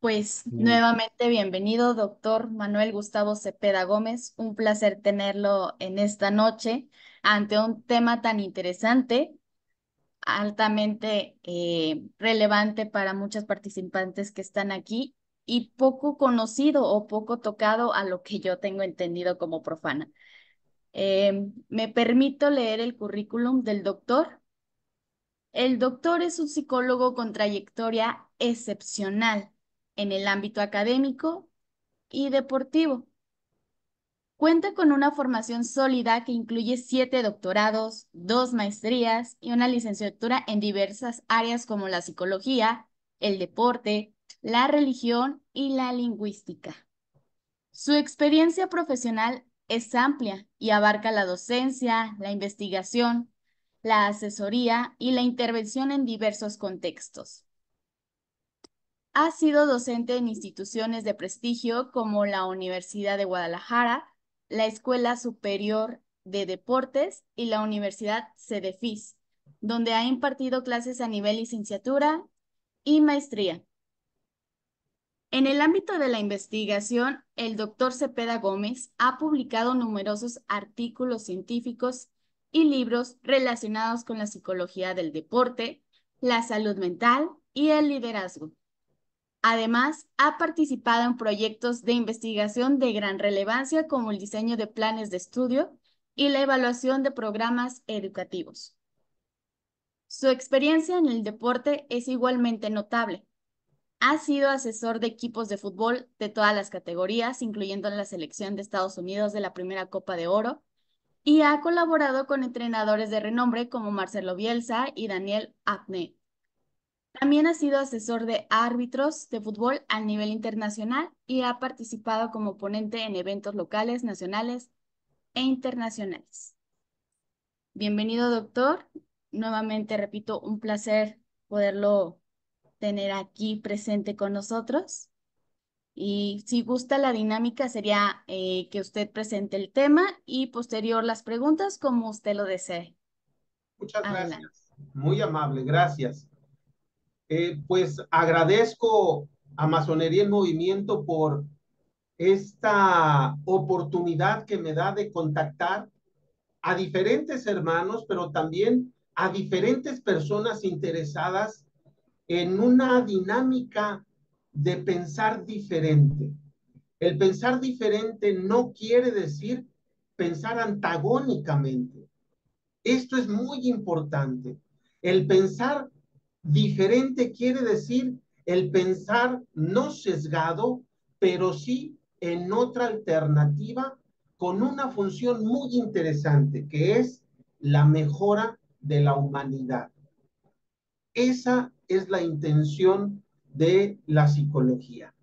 Pues Mm, nuevamente bienvenido, doctor Manuel Gustavo Cepeda Gómez. Un placer tenerlo en esta noche ante un tema tan interesante, altamente relevante para muchas participantes que están aquí y poco conocido o poco tocado a lo que yo tengo entendido como profana. Me permito leer el currículum del doctor. El doctor es un psicólogo con trayectoria excepcional en el ámbito académico y deportivo. Cuenta con una formación sólida que incluye 7 doctorados, 2 maestrías y una licenciatura en diversas áreas como la psicología, el deporte, la religión y la lingüística. Su experiencia profesional es amplia y abarca la docencia, la investigación, la asesoría y la intervención en diversos contextos. Ha sido docente en instituciones de prestigio como la Universidad de Guadalajara, la Escuela Superior de Deportes y la Universidad CEDEFIS, donde ha impartido clases a nivel licenciatura y maestría. En el ámbito de la investigación, el doctor Cepeda Gómez ha publicado numerosos artículos científicos y libros relacionados con la psicología del deporte, la salud mental y el liderazgo. Además, ha participado en proyectos de investigación de gran relevancia como el diseño de planes de estudio y la evaluación de programas educativos. Su experiencia en el deporte es igualmente notable. Ha sido asesor de equipos de fútbol de todas las categorías, incluyendo la selección de Estados Unidos de la primera Copa de Oro, y ha colaborado con entrenadores de renombre como Marcelo Bielsa y Daniel Agüe. También ha sido asesor de árbitros de fútbol a nivel internacional y ha participado como ponente en eventos locales, nacionales e internacionales. Bienvenido, doctor. Nuevamente, repito, un placer poderlo tener aquí presente con nosotros. Y si gusta, la dinámica sería que usted presente el tema y posterior las preguntas como usted lo desee. Muchas Adelante. gracias, muy amable, gracias. Pues agradezco a Masonería en Movimiento por esta oportunidad que me da de contactar a diferentes hermanos, pero también a diferentes personas interesadas en una dinámica de pensar diferente. El pensar diferente no quiere decir pensar antagónicamente. Esto es muy importante. El pensar diferente quiere decir el pensar no sesgado, pero sí en otra alternativa con una función muy interesante, que es la mejora de la humanidad. Esa es la intención de la psicología,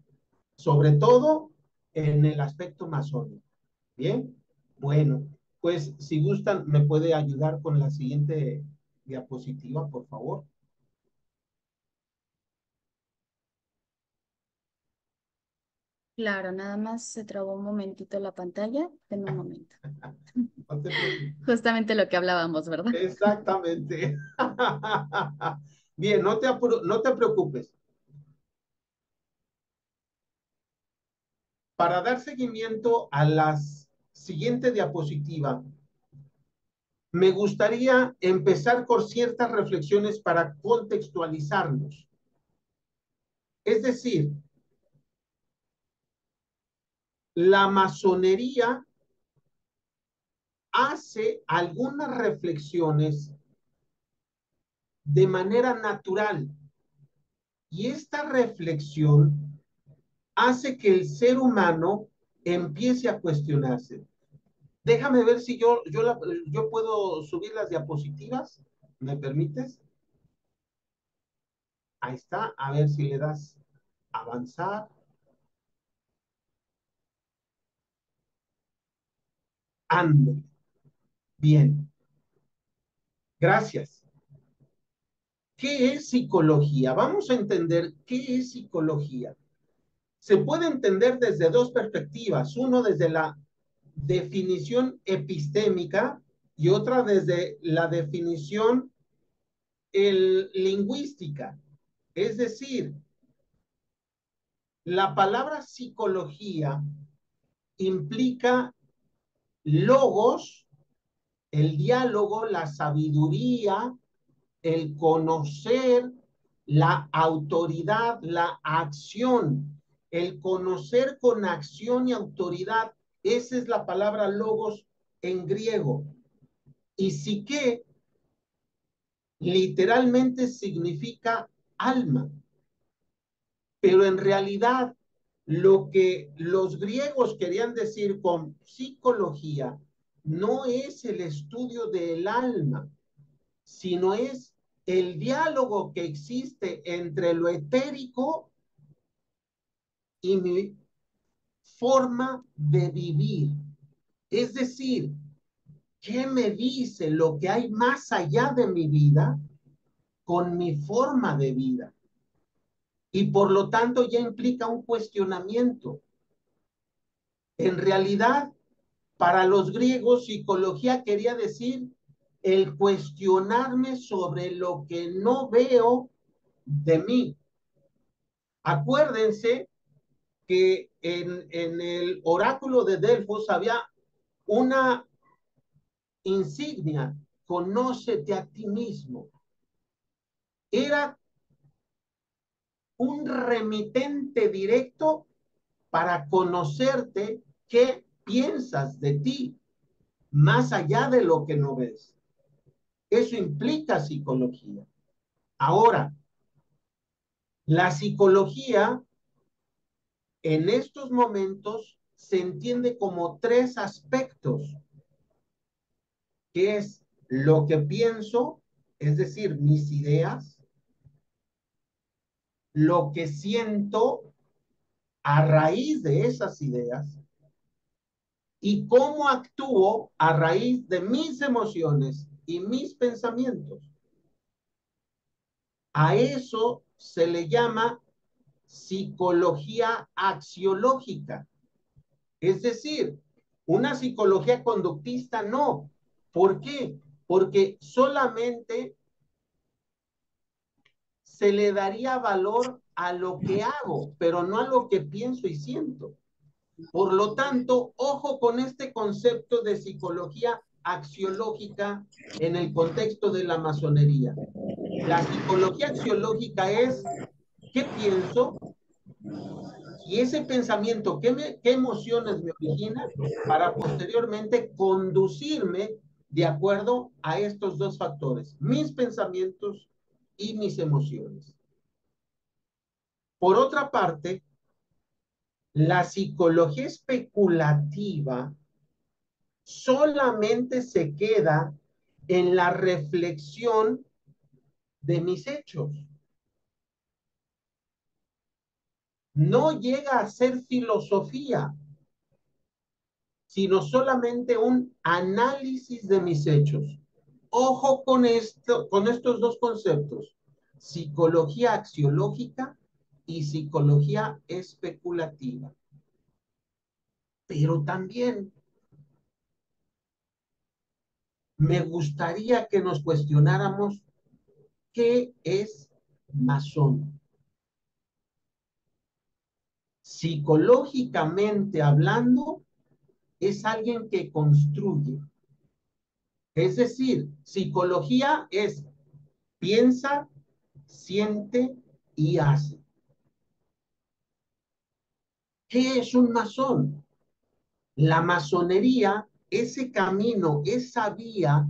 sobre todo en el aspecto masónico. Bien, bueno, pues si gustan, me puede ayudar con la siguiente diapositiva, por favor. Claro, nada más se trabó un momentito la pantalla. En un momento. No te preocupes. Justamente lo que hablábamos, ¿verdad? Exactamente. Bien, no te preocupes. Para dar seguimiento a la siguiente diapositiva, me gustaría empezar con ciertas reflexiones para contextualizarnos. Es decir, la masonería hace algunas reflexiones de manera natural y esta reflexión hace que el ser humano empiece a cuestionarse. Déjame ver si yo puedo subir las diapositivas. ¿Me permites? Ahí está. A ver si le das avanzar. Ande. Bien. Gracias. ¿Qué es psicología? Vamos a entender qué es psicología. Se puede entender desde dos perspectivas. Uno desde la definición epistémica y otra desde la definición lingüística. Es decir, La palabra psicología implica logos, el diálogo, la sabiduría, el conocer, la autoridad, la acción, el conocer con acción y autoridad. Esa es la palabra logos en griego. Y psique literalmente significa alma, pero en realidad lo que los griegos querían decir con psicología no es el estudio del alma, sino es el diálogo que existe entre lo etérico y mi forma de vivir. Es decir, ¿qué me dice lo que hay más allá de mi vida con mi forma de vida? Y por lo tanto ya implica un cuestionamiento. En realidad, para los griegos, psicología quería decir el cuestionarme sobre lo que no veo de mí. Acuérdense que en el oráculo de Delfos había una insignia, conócete a ti mismo. Era un remitente directo para conocerte qué piensas de ti, más allá de lo que no ves. Eso implica psicología. Ahora, la psicología en estos momentos se entiende como tres aspectos, que es lo que pienso, es decir, mis ideas, lo que siento a raíz de esas ideas y cómo actúo a raíz de mis emociones y mis pensamientos. A eso se le llama psicología axiológica. Es decir, una psicología conductista no. ¿Por qué? Porque solamente se le daría valor a lo que hago, pero no a lo que pienso y siento. Por lo tanto, ojo con este concepto de psicología axiológica en el contexto de la masonería. La psicología axiológica es qué pienso y ese pensamiento, qué emociones me origina para posteriormente conducirme de acuerdo a estos dos factores, mis pensamientos y mis emociones. Por otra parte, la psicología especulativa solamente se queda en la reflexión de mis hechos. No llega a ser filosofía, sino solamente un análisis de mis hechos. Ojo con estos dos conceptos, psicología axiológica y psicología especulativa. Pero también me gustaría que nos cuestionáramos qué es masón. Psicológicamente hablando, es alguien que construye. Es decir, psicología es piensa, siente y hace. ¿Qué es un masón? La masonería, ese camino, esa vía,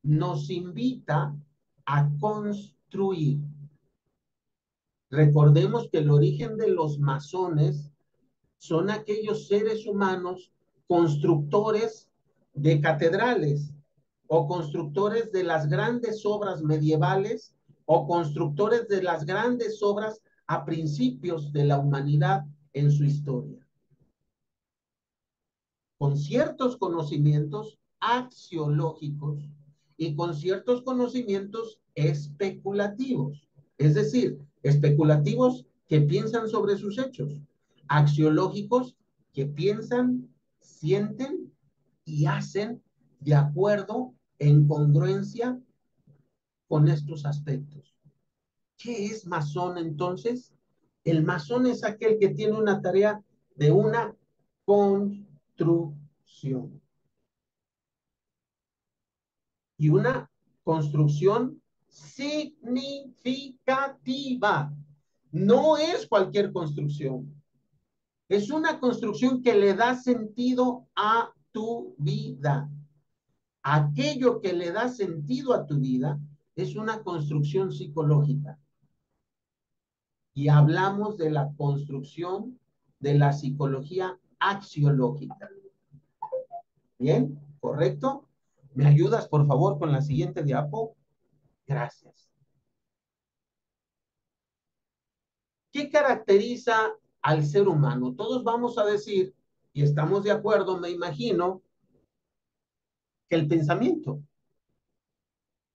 nos invita a construir. Recordemos que el origen de los masones son aquellos seres humanos constructores de catedrales o constructores de las grandes obras medievales o constructores de las grandes obras a principios de la humanidad en su historia, con ciertos conocimientos axiológicos y con ciertos conocimientos especulativos, es decir, especulativos que piensan sobre sus hechos, axiológicos que piensan, sienten y hacen de acuerdo en congruencia con estos aspectos. ¿Qué es masón entonces? El masón es aquel que tiene una tarea de una construcción. Y una construcción significativa. No es cualquier construcción. Es una construcción que le da sentido a tu vida. Aquello que le da sentido a tu vida es una construcción psicológica. Y hablamos de la construcción de la psicología axiológica. ¿Bien? ¿Correcto? ¿Me ayudas, por favor, con la siguiente diapo? Gracias. ¿Qué caracteriza al ser humano? Todos vamos a decir, y estamos de acuerdo, me imagino, que el pensamiento.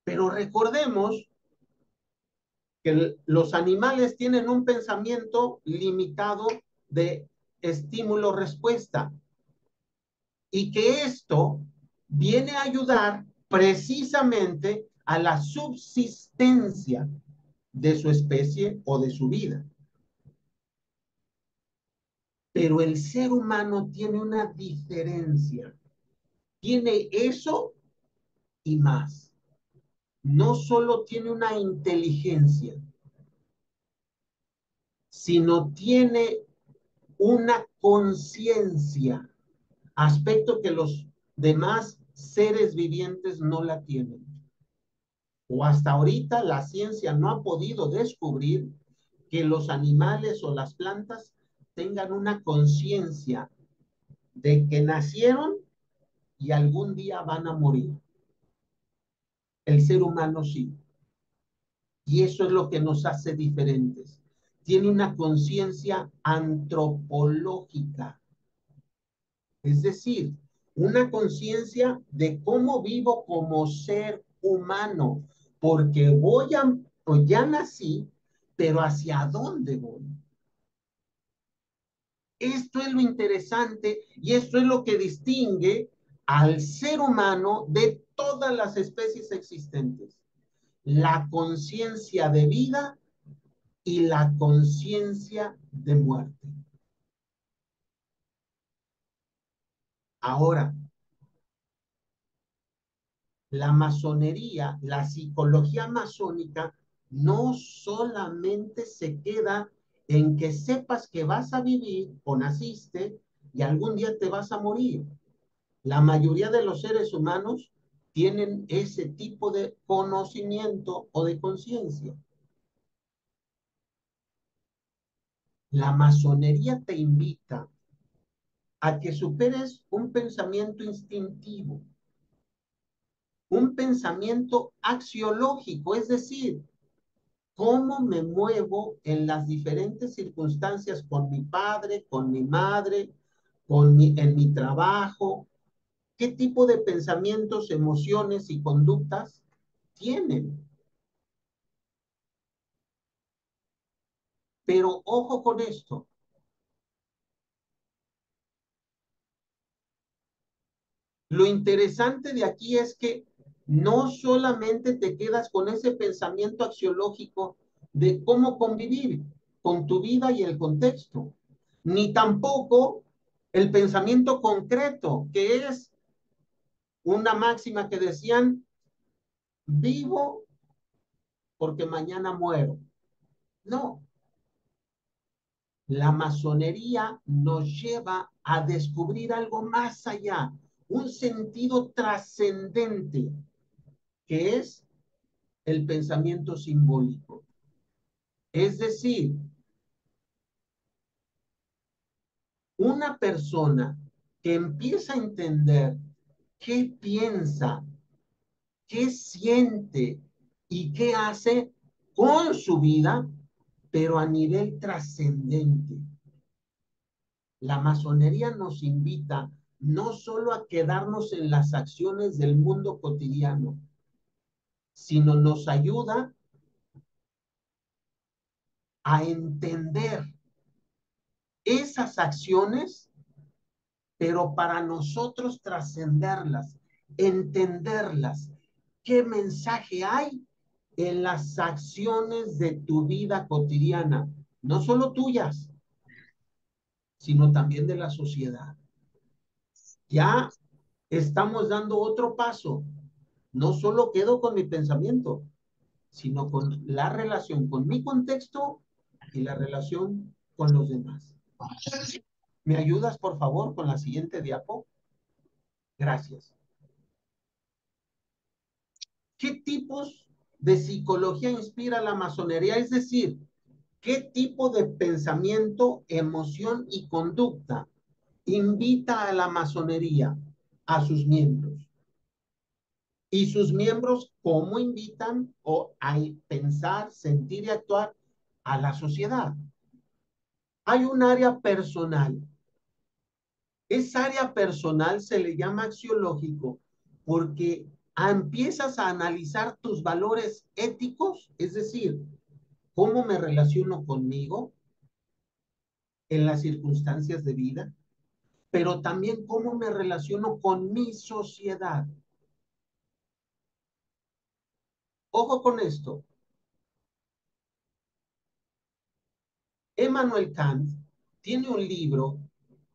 Pero recordemos que los animales tienen un pensamiento limitado de estímulo-respuesta y que esto viene a ayudar precisamente a la subsistencia de su especie o de su vida. Pero el ser humano tiene una diferencia. Tiene eso y más. No solo tiene una inteligencia, sino tiene una conciencia, aspecto que los demás seres vivientes no la tienen. O hasta ahorita la ciencia no ha podido descubrir que los animales o las plantas tengan una conciencia de que nacieron y algún día van a morir. El ser humano sí. Y eso es lo que nos hace diferentes. Tiene una conciencia antropológica, es decir, una conciencia de cómo vivo como ser humano, porque pues ya nací, pero ¿hacia dónde voy? Esto es lo interesante y esto es lo que distingue al ser humano de todas las especies existentes. La conciencia de vida y la conciencia de muerte. Ahora, la masonería, la psicología masónica, no solamente se queda en que sepas que vas a vivir o naciste y algún día te vas a morir. La mayoría de los seres humanos tienen ese tipo de conocimiento o de conciencia. La masonería te invita a que superes un pensamiento instintivo, un pensamiento axiológico, es decir, cómo me muevo en las diferentes circunstancias con mi padre, con mi madre, en mi trabajo, qué tipo de pensamientos, emociones y conductas tienen. Pero ojo con esto, lo interesante de aquí es que no solamente te quedas con ese pensamiento axiológico de cómo convivir con tu vida y el contexto, ni tampoco el pensamiento concreto, que es una máxima que decían, vivo porque mañana muero. No, la masonería nos lleva a descubrir algo más allá, un sentido trascendente, que es el pensamiento simbólico. Es decir, una persona que empieza a entender qué piensa, qué siente y qué hace con su vida, pero a nivel trascendente. La masonería nos invita no solo a quedarnos en las acciones del mundo cotidiano, sino nos ayuda a entender esas acciones, pero para nosotros trascenderlas, entenderlas. ¿Qué mensaje hay en las acciones de tu vida cotidiana? no solo tuyas, sino también de la sociedad. Ya estamos dando otro paso. No solo quedo con mi pensamiento, sino con la relación con mi contexto y la relación con los demás. ¿Me ayudas, por favor, con la siguiente diapo? Gracias. ¿Qué tipos de psicología inspira la masonería? Es decir, ¿qué tipo de pensamiento, emoción y conducta invita a la masonería a sus miembros? Y sus miembros, ¿cómo invitan a pensar, sentir y actuar a la sociedad? Hay un área personal. Esa área personal se le llama axiológico porque empiezas a analizar tus valores éticos, es decir, cómo me relaciono conmigo en las circunstancias de vida, pero también cómo me relaciono con mi sociedad. Ojo con esto. Immanuel Kant tiene un libro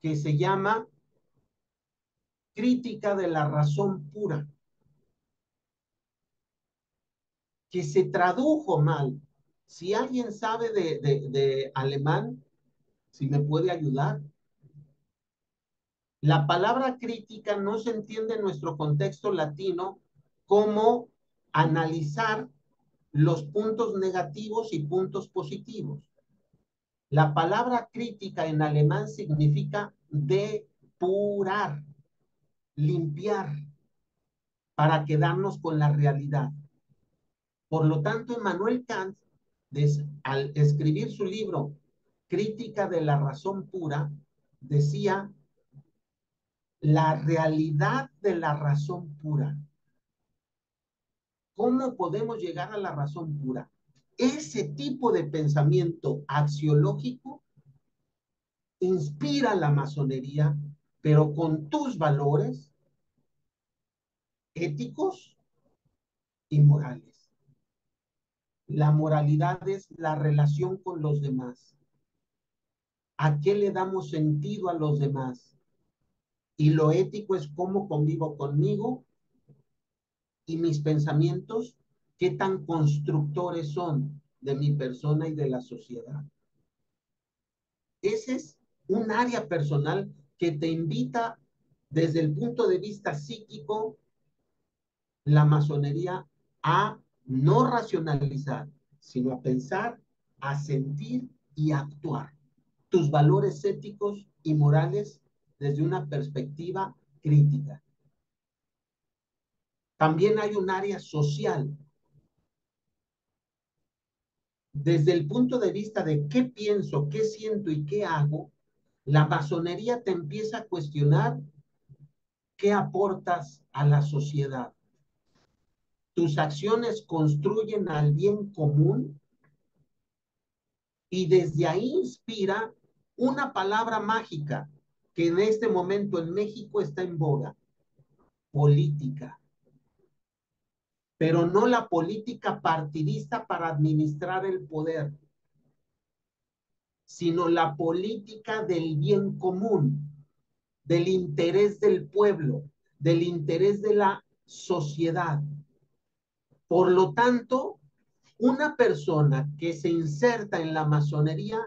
que se llama Crítica de la razón pura, que se tradujo mal. Si alguien sabe de alemán, si me puede ayudar. La palabra crítica no se entiende en nuestro contexto latino como analizar los puntos negativos y puntos positivos. La palabra crítica en alemán significa depurar, limpiar, para quedarnos con la realidad. Por lo tanto, Immanuel Kant, al escribir su libro Crítica de la razón pura, decía la realidad de la razón pura. ¿Cómo podemos llegar a la razón pura? Ese tipo de pensamiento axiológico inspira la masonería, pero con tus valores éticos y morales. La moralidad es la relación con los demás. ¿A qué le damos sentido a los demás? Y lo ético es cómo convivo conmigo y mis pensamientos, qué tan constructores son de mi persona y de la sociedad. Ese es un área personal que te invita desde el punto de vista psíquico, la masonería, a no racionalizar, sino a pensar, a sentir y a actuar. Tus valores éticos y morales desde una perspectiva crítica. También hay un área social. Desde el punto de vista de qué pienso, qué siento y qué hago, la masonería te empieza a cuestionar qué aportas a la sociedad. Tus acciones construyen al bien común y desde ahí inspira una palabra mágica que en este momento en México está en boga, política. Pero no la política partidista para administrar el poder, sino la política del bien común, del interés del pueblo, del interés de la sociedad. Por lo tanto, una persona que se inserta en la masonería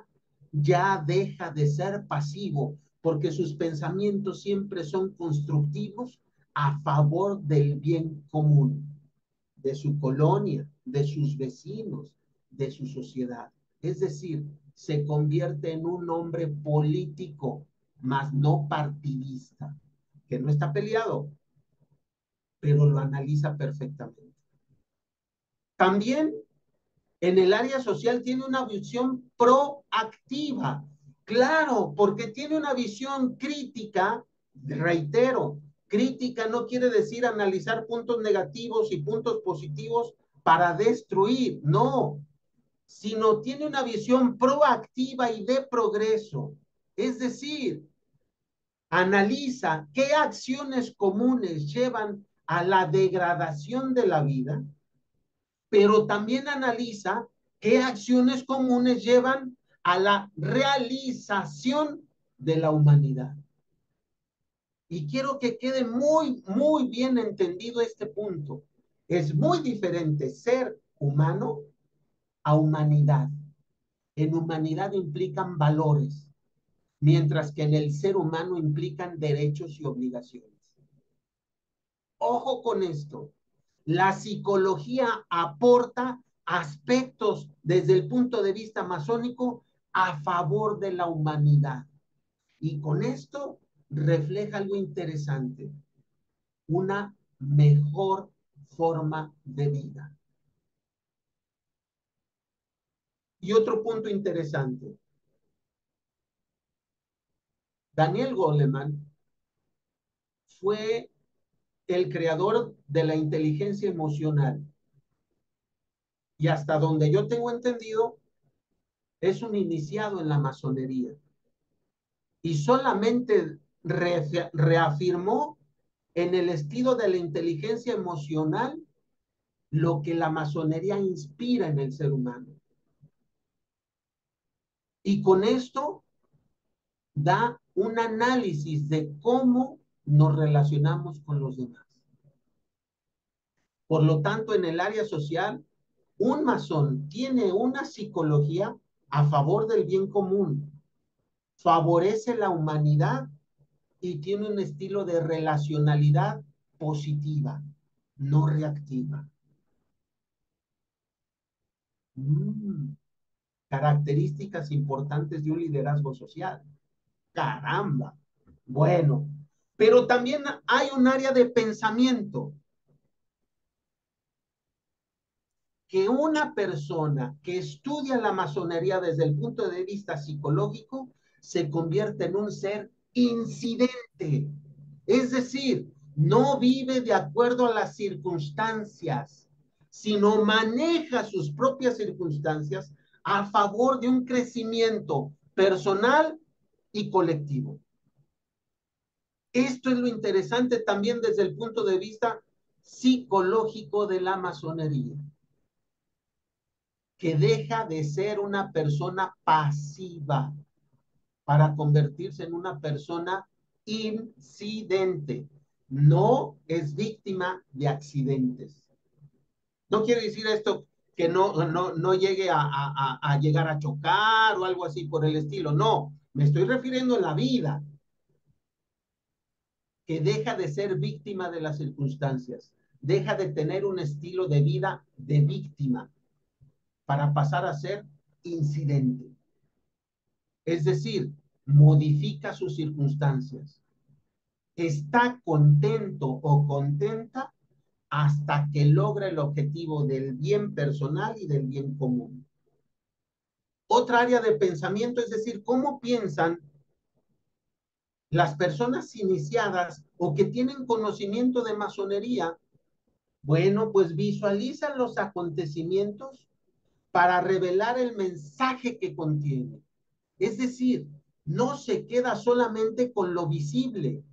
ya deja de ser pasivo, porque sus pensamientos siempre son constructivos a favor del bien común, de su colonia, de sus vecinos, de su sociedad. Es decir, se convierte en un hombre político, mas no partidista, que no está peleado, pero lo analiza perfectamente. También en el área social tiene una visión proactiva. Claro, porque tiene una visión crítica, reitero, crítica no quiere decir analizar puntos negativos y puntos positivos para destruir, no, sino tiene una visión proactiva y de progreso. Es decir, analiza qué acciones comunes llevan a la degradación de la vida, pero también analiza qué acciones comunes llevan a la realización de la humanidad. Y quiero que quede muy, muy bien entendido este punto. Es muy diferente ser humano a humanidad. En humanidad implican valores, mientras que en el ser humano implican derechos y obligaciones. Ojo con esto. La psicología aporta aspectos desde el punto de vista masónico a favor de la humanidad. Y con esto refleja algo interesante, una mejor forma de vida. Y otro punto interesante, Daniel Goleman fue el creador de la inteligencia emocional y hasta donde yo tengo entendido, es un iniciado en la masonería y solamente reafirmó en el estilo de la inteligencia emocional lo que la masonería inspira en el ser humano. Y con esto da un análisis de cómo nos relacionamos con los demás. Por lo tanto, en el área social, un masón tiene una psicología a favor del bien común, favorece la humanidad y tiene un estilo de relacionalidad positiva, no reactiva. Mm, Características importantes de un liderazgo social. Caramba. Bueno, pero también hay un área de pensamiento que una persona que estudia la masonería desde el punto de vista psicológico se convierte en un ser incidente. Es decir, no vive de acuerdo a las circunstancias, sino maneja sus propias circunstancias a favor de un crecimiento personal y colectivo. Esto es lo interesante también desde el punto de vista psicológico de la masonería, que deja de ser una persona pasiva para convertirse en una persona incidente. No es víctima de accidentes. No quiere decir esto que no llegue a llegar a chocar o algo así por el estilo. No, me estoy refiriendo a la vida, que deja de ser víctima de las circunstancias, deja de tener un estilo de vida de víctima para pasar a ser incidente. Es decir, modifica sus circunstancias. Está contento o contenta hasta que logra el objetivo del bien personal y del bien común. Otra área de pensamiento, es decir, cómo piensan las personas iniciadas o que tienen conocimiento de masonería. Bueno, pues visualizan los acontecimientos para revelar el mensaje que contiene. Es decir, no se queda solamente con lo visible,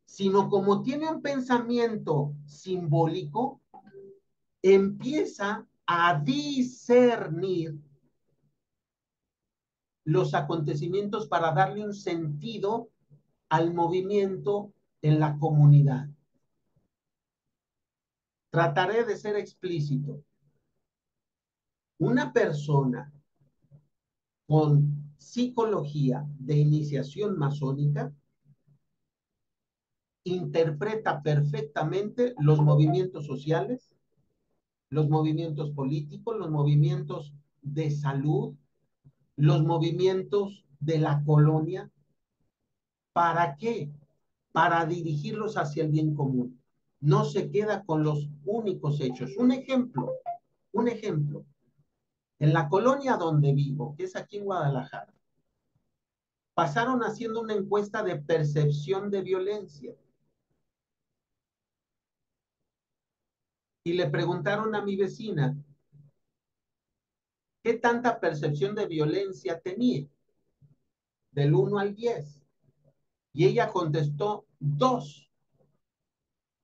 sino como tiene un pensamiento simbólico, empieza a discernir los acontecimientos para darle un sentido al movimiento en la comunidad. Trataré de ser explícito. Una persona con psicología de iniciación masónica interpreta perfectamente los movimientos sociales, los movimientos políticos, los movimientos de salud, los movimientos de la colonia. ¿Para qué? Para dirigirlos hacia el bien común. No se queda con los únicos hechos. Un ejemplo. En la colonia donde vivo, que es aquí en Guadalajara, pasaron haciendo una encuesta de percepción de violencia y le preguntaron a mi vecina, ¿qué tanta percepción de violencia tenía? Del 1 al 10. Y ella contestó 2.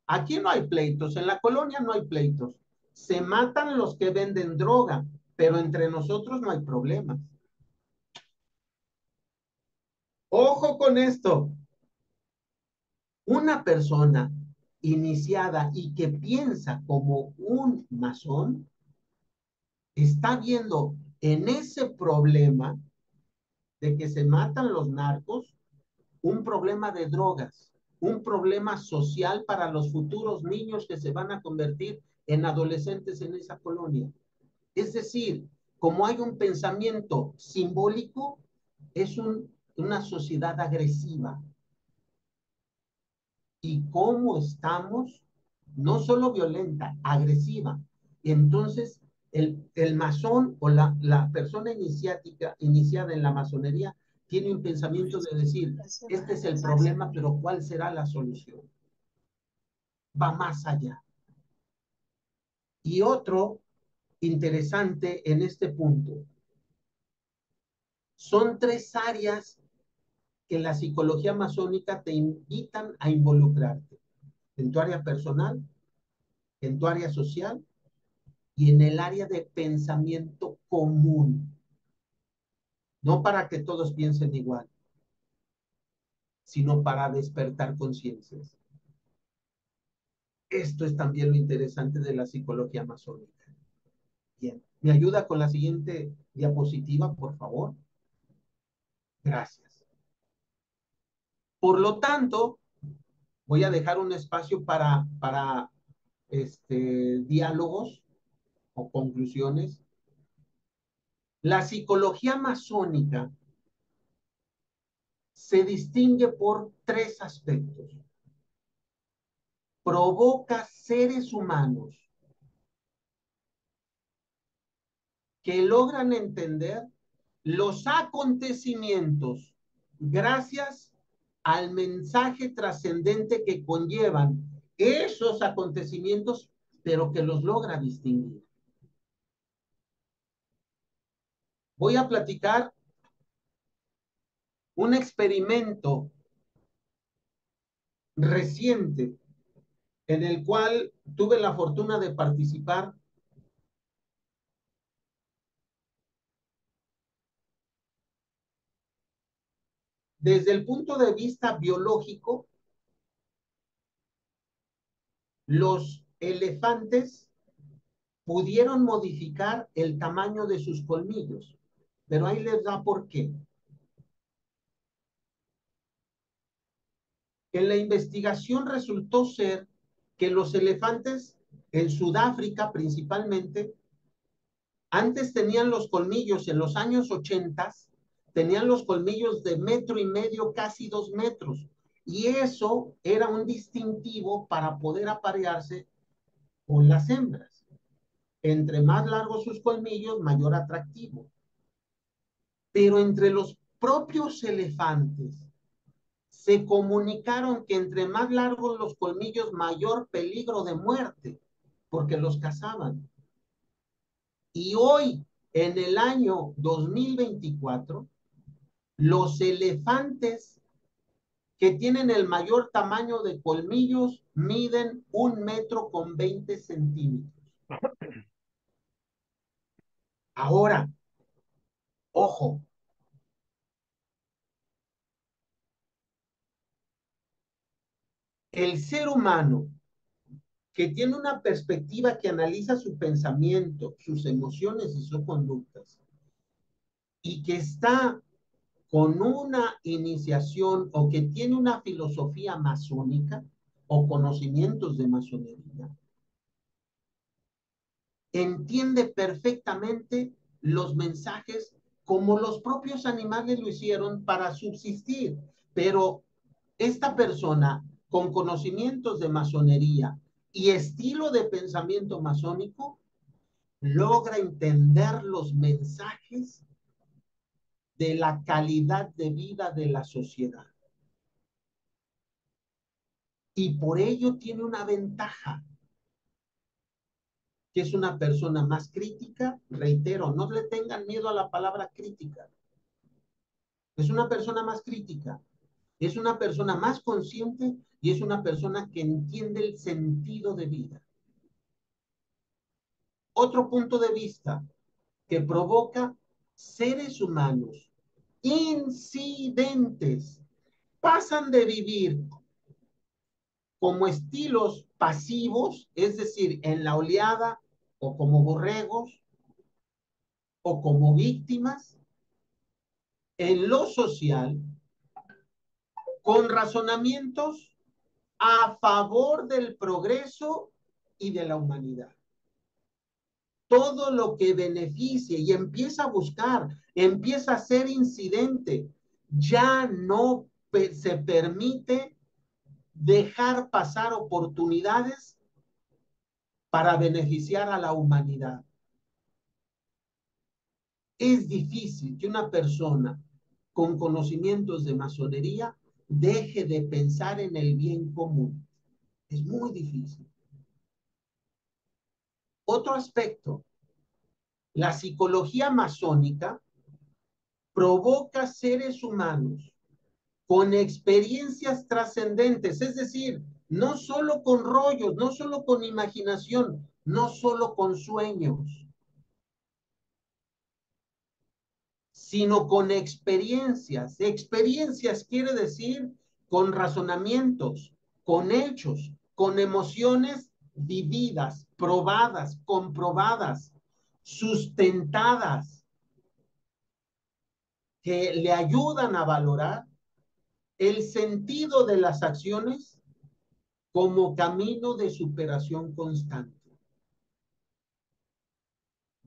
Aquí no hay pleitos, en la colonia no hay pleitos. Se matan los que venden droga, pero entre nosotros no hay problemas. Ojo con esto. Una persona iniciada y que piensa como un masón está viendo en ese problema de que se matan los narcos un problema de drogas, un problema social para los futuros niños que se van a convertir en adolescentes en esa colonia. Es decir, como hay un pensamiento simbólico, es una sociedad agresiva. Y cómo estamos, no solo violenta, agresiva. Y entonces, el masón o la persona iniciada en la masonería tiene un pensamiento de decir, este es el problema, pero ¿cuál será la solución? Va más allá. Y otro interesante en este punto, son tres áreas que la psicología masónica te invitan a involucrarte. En tu área personal, en tu área social y en el área de pensamiento común. No para que todos piensen igual, sino para despertar conciencias. Esto es también lo interesante de la psicología masónica. Bien, ¿me ayuda con la siguiente diapositiva, por favor? Gracias. Por lo tanto, voy a dejar un espacio para diálogos o conclusiones. La psicología masónica se distingue por tres aspectos. Provoca seres humanos que logran entender los acontecimientos gracias al mensaje trascendente que conllevan esos acontecimientos, pero que los logra distinguir. Voy a platicar un experimento reciente en el cual tuve la fortuna de participar. Desde el punto de vista biológico, los elefantes pudieron modificar el tamaño de sus colmillos, pero ahí les da por qué. En la investigación resultó ser que los elefantes en Sudáfrica principalmente, antes tenían los colmillos en los años 80, tenían los colmillos de 1,5 metros, casi 2 metros, y eso era un distintivo para poder aparearse con las hembras. Entre más largos sus colmillos, mayor atractivo. Pero entre los propios elefantes se comunicaron que entre más largos los colmillos, mayor peligro de muerte, porque los cazaban. Y hoy, en el año 2024, los elefantes que tienen el mayor tamaño de colmillos miden 1,20 metros. Ahora, ojo, el ser humano que tiene una perspectiva que analiza su pensamiento, sus emociones y sus conductas, y que está con una iniciación o que tiene una filosofía masónica o conocimientos de masonería, entiende perfectamente los mensajes como los propios animales lo hicieron para subsistir. Pero esta persona con conocimientos de masonería y estilo de pensamiento masónico logra entender los mensajes de la calidad de vida de la sociedad. Y por ello tiene una ventaja, que es una persona más crítica. Reitero, no le tengan miedo a la palabra crítica. Es una persona más crítica, es una persona más consciente y es una persona que entiende el sentido de vida. Otro punto de vista que provoca seres humanos incidentes. Pasan de vivir como estilos pasivos, es decir, en la oleada o como borregos o como víctimas en lo social, con razonamientos a favor del progreso y de la humanidad. Todo lo que beneficie y empieza a buscar, empieza a ser incidente, ya no se permite dejar pasar oportunidades para beneficiar a la humanidad. Es difícil que una persona con conocimientos de masonería deje de pensar en el bien común. Es muy difícil. Otro aspecto, la psicología masónica provoca seres humanos con experiencias trascendentes, es decir, no solo con rollos, no solo con imaginación, no solo con sueños, sino con experiencias. Experiencias quiere decir con razonamientos, con hechos, con emociones vividas, probadas, comprobadas, sustentadas, que le ayudan a valorar el sentido de las acciones como camino de superación constante.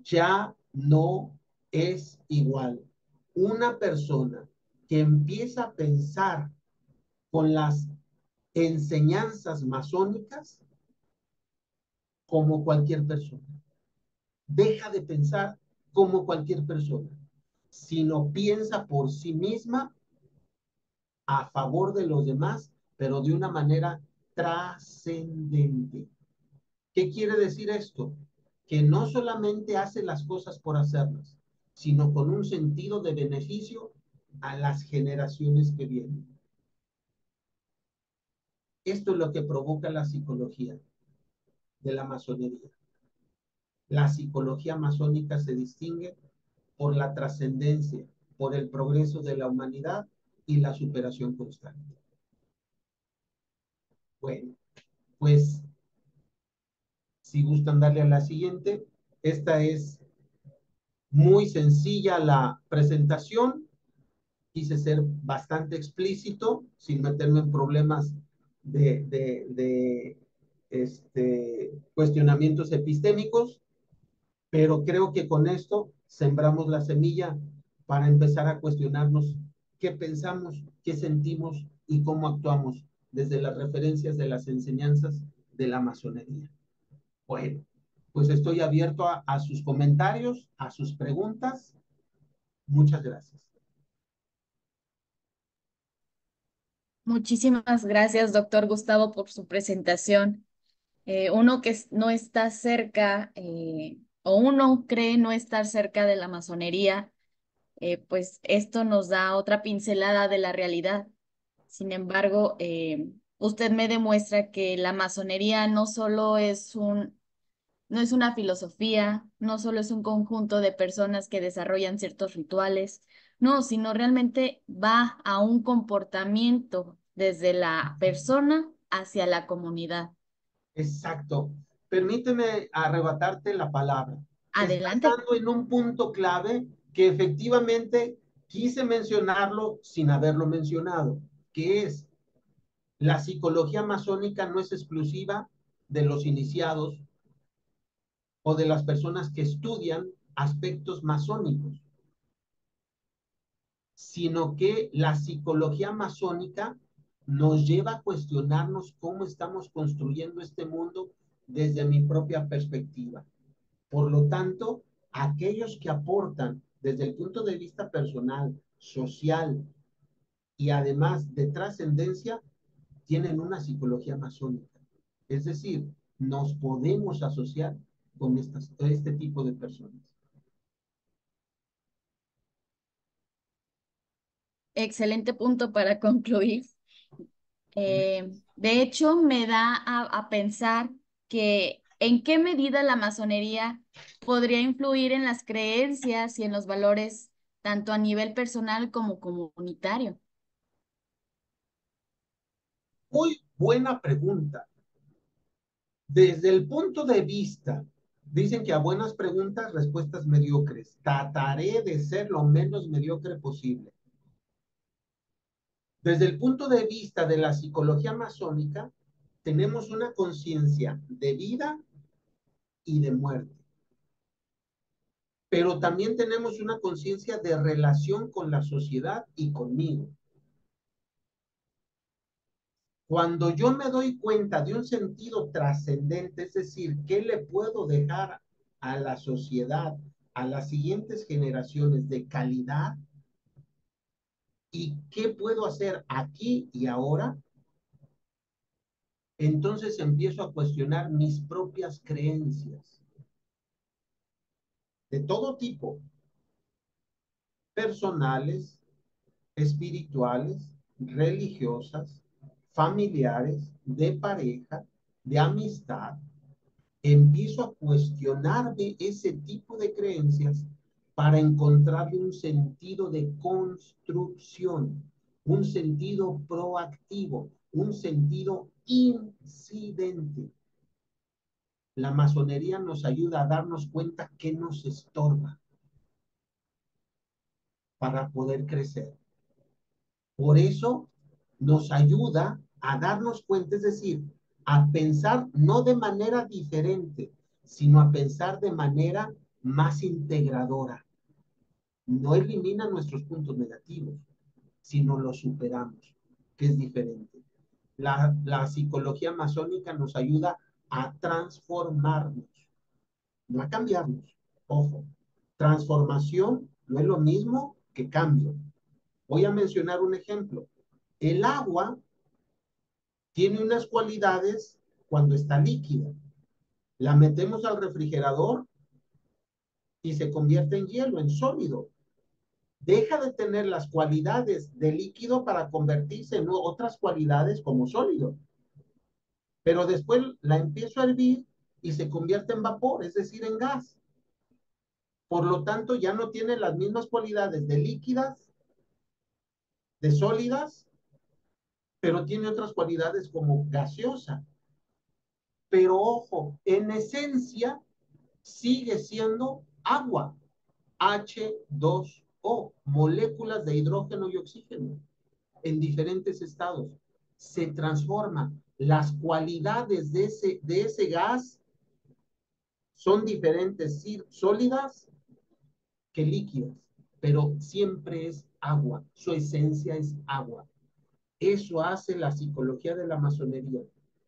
Ya no es igual una persona que empieza a pensar con las enseñanzas masónicas como cualquier persona. Deja de pensar como cualquier persona, sino piensa por sí misma a favor de los demás, pero de una manera trascendente. ¿Qué quiere decir esto? Que no solamente hace las cosas por hacerlas, sino con un sentido de beneficio a las generaciones que vienen. Esto es lo que provoca la psicología de la masonería. La psicología masónica se distingue por la trascendencia, por el progreso de la humanidad y la superación constante. Bueno, pues si gustan darle a la siguiente, esta es muy sencilla la presentación. Quise ser bastante explícito, sin meterme en problemas de cuestionamientos epistémicos, pero creo que con esto sembramos la semilla para empezar a cuestionarnos qué pensamos, qué sentimos y cómo actuamos desde las referencias de las enseñanzas de la masonería. Bueno, pues estoy abierto a sus comentarios, a sus preguntas. Muchas gracias. Muchísimas gracias, doctor Gustavo, por su presentación. Uno que no está cerca o uno cree no estar cerca de la masonería, pues esto nos da otra pincelada de la realidad. Sin embargo, usted me demuestra que la masonería no solo es no es una filosofía, no solo es un conjunto de personas que desarrollan ciertos rituales, no, sino realmente va a un comportamiento desde la persona hacia la comunidad. Exacto. Permíteme arrebatarte la palabra. Estás Adelante. dando en un punto clave que efectivamente quise mencionarlo sin haberlo mencionado, que es la psicología masónica no es exclusiva de los iniciados o de las personas que estudian aspectos masónicos, sino que la psicología masónica nos lleva a cuestionarnos cómo estamos construyendo este mundo desde mi propia perspectiva. Por lo tanto, aquellos que aportan desde el punto de vista personal, social y además de trascendencia, tienen una psicología masónica. Es decir, nos podemos asociar con este tipo de personas. Excelente punto para concluir. De hecho, me da a pensar que en qué medida la masonería podría influir en las creencias y en los valores tanto a nivel personal como comunitario? Muy buena pregunta. Desde el punto de vista, dicen que a buenas preguntas, respuestas mediocres. Trataré de ser lo menos mediocre posible. Desde el punto de vista de la psicología masónica, tenemos una conciencia de vida y de muerte, pero también tenemos una conciencia de relación con la sociedad y conmigo. Cuando yo me doy cuenta de un sentido trascendente, es decir, ¿qué le puedo dejar a la sociedad, a las siguientes generaciones de calidad? ¿Y qué puedo hacer aquí y ahora? Entonces empiezo a cuestionar mis propias creencias de todo tipo, personales, espirituales, religiosas, familiares, de pareja, de amistad. Empiezo a cuestionarme ese tipo de creencias para encontrarle un sentido de construcción, un sentido proactivo, un sentido incidente. La masonería nos ayuda a darnos cuenta que nos estorba para poder crecer. Por eso nos ayuda a darnos cuenta, es decir, a pensar no de manera diferente, sino a pensar de manera más integradora. No elimina nuestros puntos negativos, sino los superamos, que es diferente. La psicología masónica nos ayuda a transformarnos, no a cambiarnos. Ojo, transformación no es lo mismo que cambio. Voy a mencionar un ejemplo. El agua tiene unas cualidades cuando está líquida. La metemos al refrigerador y se convierte en hielo, en sólido. Deja de tener las cualidades de líquido para convertirse en otras cualidades como sólido. Pero después la empiezo a hervir y se convierte en vapor, es decir, en gas. Por lo tanto, ya no tiene las mismas cualidades de líquidas, de sólidas, pero tiene otras cualidades como gaseosa. Pero ojo, en esencia sigue siendo agua, H2O, moléculas de hidrógeno y oxígeno en diferentes estados. Se transforma. Las cualidades de ese gas son diferentes, sólidas que líquidas, pero siempre es agua. Su esencia es agua. Eso hace la psicología de la masonería.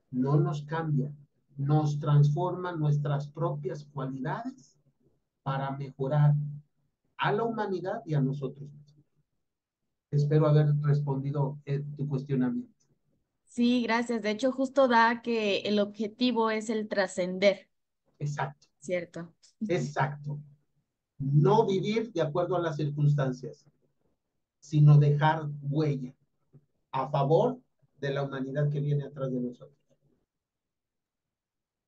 No nos cambia, nos transforma nuestras propias cualidades para mejorar a la humanidad y a nosotros mismos. Espero haber respondido tu cuestionamiento. Sí, gracias. De hecho, justo da que el objetivo es el trascender, Exacto, ¿cierto? exacto. No vivir de acuerdo a las circunstancias, sino dejar huella a favor de la humanidad que viene atrás de nosotros.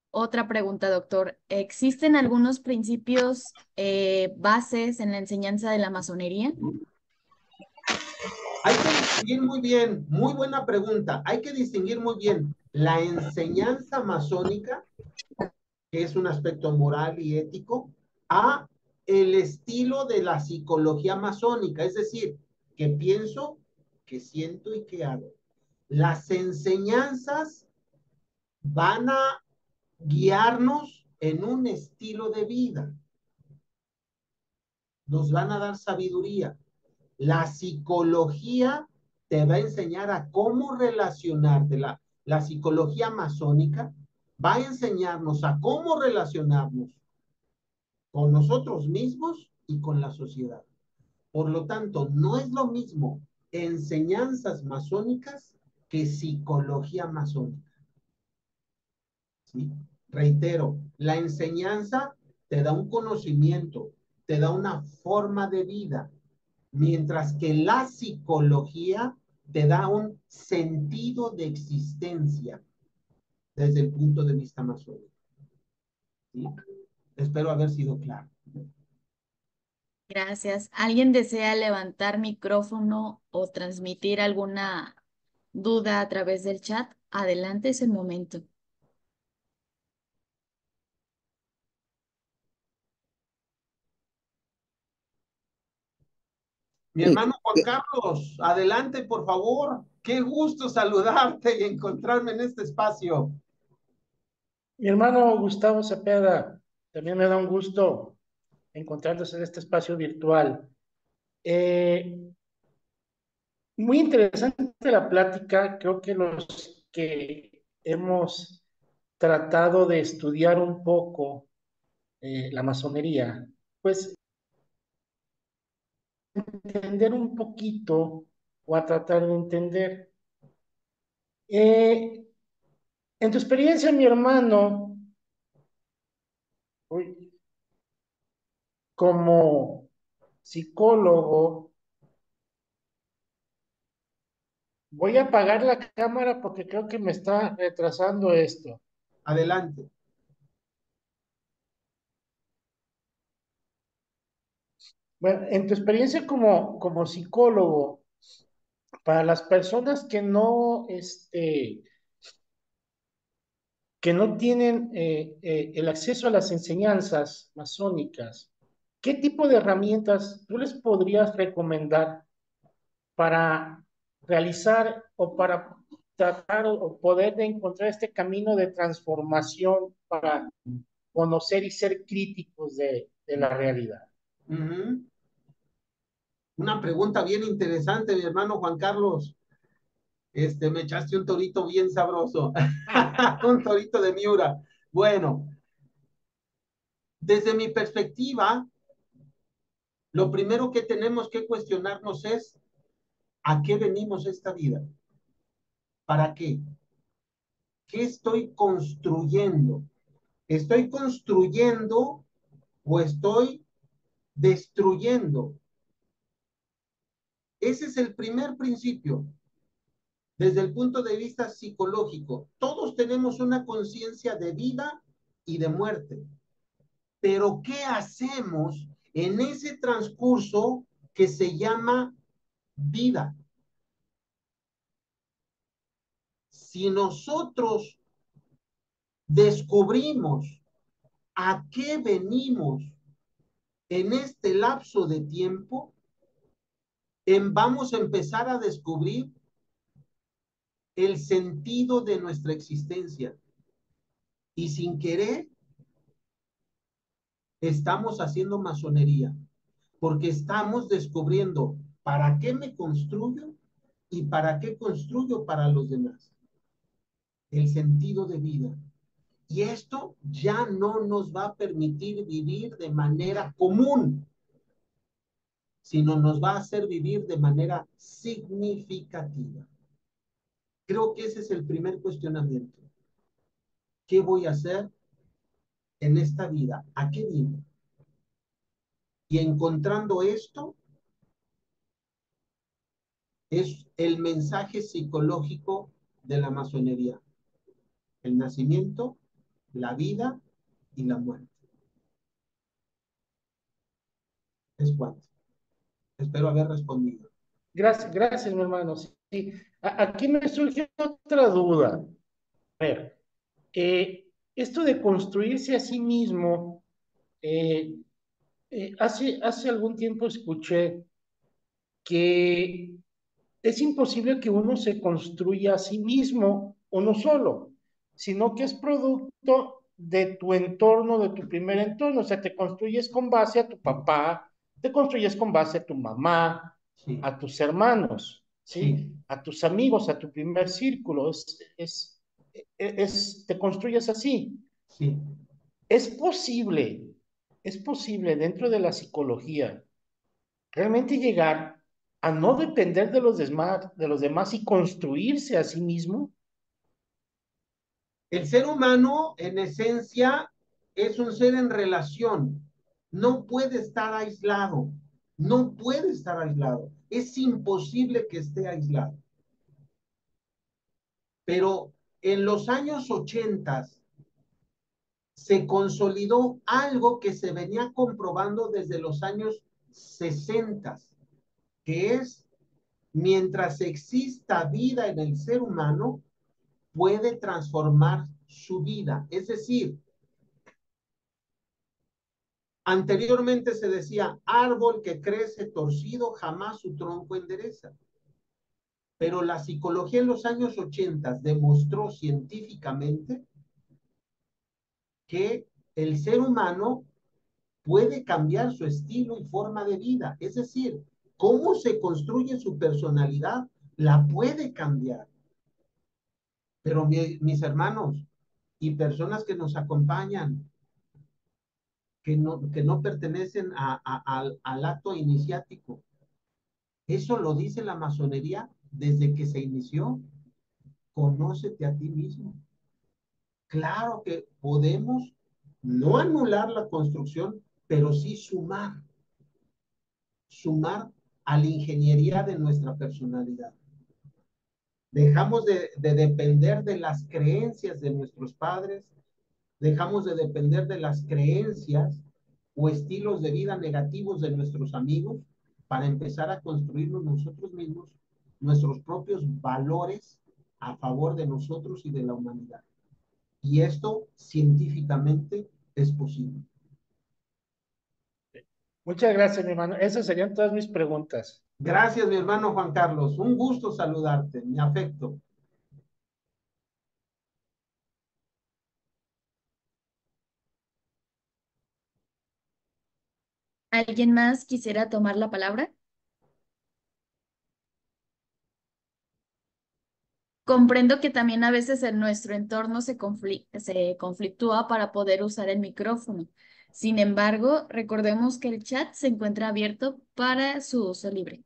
Otra pregunta, doctor. ¿Existen algunos principios bases en la enseñanza de la masonería? Hay que distinguir muy bien, muy buena pregunta, hay que distinguir muy bien la enseñanza masónica, que es un aspecto moral y ético, a el estilo de la psicología masónica, es decir, que pienso, que siento y que hago. Las enseñanzas van a guiarnos en un estilo de vida, nos van a dar sabiduría. La psicología te va a enseñar a cómo relacionarte. La psicología masónica va a enseñarnos a cómo relacionarnos con nosotros mismos y con la sociedad. Por lo tanto, no es lo mismo enseñanzas masónicas que psicología masónica. ¿Sí? Reitero, la enseñanza te da un conocimiento, te da una forma de vida, mientras que la psicología te da un sentido de existencia desde el punto de vista masónico. ¿Sí? Espero haber sido claro. Gracias. ¿Alguien desea levantar micrófono o transmitir alguna duda a través del chat? Adelante, es el momento. Mi hermano Juan Carlos, adelante, por favor. Qué gusto saludarte y encontrarme en este espacio. Mi hermano Gustavo Cepeda, también me da un gusto encontrarnos en este espacio virtual. Eh, Muy interesante la plática. Creo que los que hemos tratado de estudiar un poco la masonería, pues entender un poquito o a tratar de entender. Eh, en tu experiencia, mi hermano, uy, como psicólogo, voy a apagar la cámara porque creo que me está retrasando esto. Adelante. Bueno, en tu experiencia como psicólogo, para las personas que no tienen el acceso a las enseñanzas masónicas, ¿qué tipo de herramientas tú les podrías recomendar para realizar o para tratar o poder de encontrar este camino de transformación para conocer y ser críticos de la realidad? Ujú. Una pregunta bien interesante, mi hermano Juan Carlos. Me echaste un torito bien sabroso, un torito de Miura. Bueno, desde mi perspectiva, lo primero que tenemos que cuestionarnos es ¿a qué venimos esta vida? ¿Para qué? ¿Qué estoy construyendo? ¿Estoy construyendo o estoy destruyendo? Ese es el primer principio. Desde el punto de vista psicológico, todos tenemos una conciencia de vida y de muerte. Pero ¿qué hacemos en ese transcurso que se llama vida? Si nosotros descubrimos a qué venimos en este lapso de tiempo, vamos a empezar a descubrir el sentido de nuestra existencia. Y sin querer, estamos haciendo masonería, porque estamos descubriendo para qué me construyo y para qué construyo para los demás. El sentido de vida. Y esto ya no nos va a permitir vivir de manera común, sino nos va a hacer vivir de manera significativa. Creo que ese es el primer cuestionamiento. ¿Qué voy a hacer en esta vida? ¿A qué vine? Y encontrando esto es el mensaje psicológico de la masonería. El nacimiento, la vida y la muerte. Es cuanto. Espero haber respondido. Gracias, gracias, mi hermano. Sí. Aquí me surge otra duda. A ver, esto de construirse a sí mismo, eh, hace algún tiempo escuché que es imposible que uno se construya a sí mismo uno solo, sino que es producto de tu entorno, de tu primer entorno. O sea, te construyes con base a tu papá, te construyes con base a tu mamá, Sí, a tus hermanos, sí, ¿sí? A tus amigos, a tu primer círculo. Te construyes así. sí. Es posible, es posible dentro de la psicología realmente llegar a no depender de los demás y construirse a sí mismo. El ser humano, en esencia, es un ser en relación. No puede estar aislado. No puede estar aislado. Es imposible que esté aislado. Pero en los años 80 se consolidó algo que se venía comprobando desde los años 60, que es mientras exista vida en el ser humano, puede transformar su vida. Es decir, anteriormente se decía, árbol que crece torcido, jamás su tronco endereza. Pero la psicología en los años 80 demostró científicamente que el ser humano puede cambiar su estilo y forma de vida. Es decir, cómo se construye su personalidad, la puede cambiar. Pero mis hermanos y personas que nos acompañan, que no pertenecen al acto iniciático, eso lo dice la masonería desde que se inició. Conócete a ti mismo. Claro que podemos no anular la construcción, pero sí sumar a la ingeniería de nuestra personalidad. Dejamos de depender de las creencias de nuestros padres, dejamos de depender de las creencias o estilos de vida negativos de nuestros amigos para empezar a construirnos nosotros mismos nuestros propios valores a favor de nosotros y de la humanidad. Y esto científicamente es posible. Muchas gracias, mi hermano. Esas serían todas mis preguntas. Gracias, mi hermano Juan Carlos. Un gusto saludarte. Mi afecto. ¿Alguien más quisiera tomar la palabra? Comprendo que también a veces en nuestro entorno se conflictúa para poder usar el micrófono. Sin embargo, recordemos que el chat se encuentra abierto para su uso libre.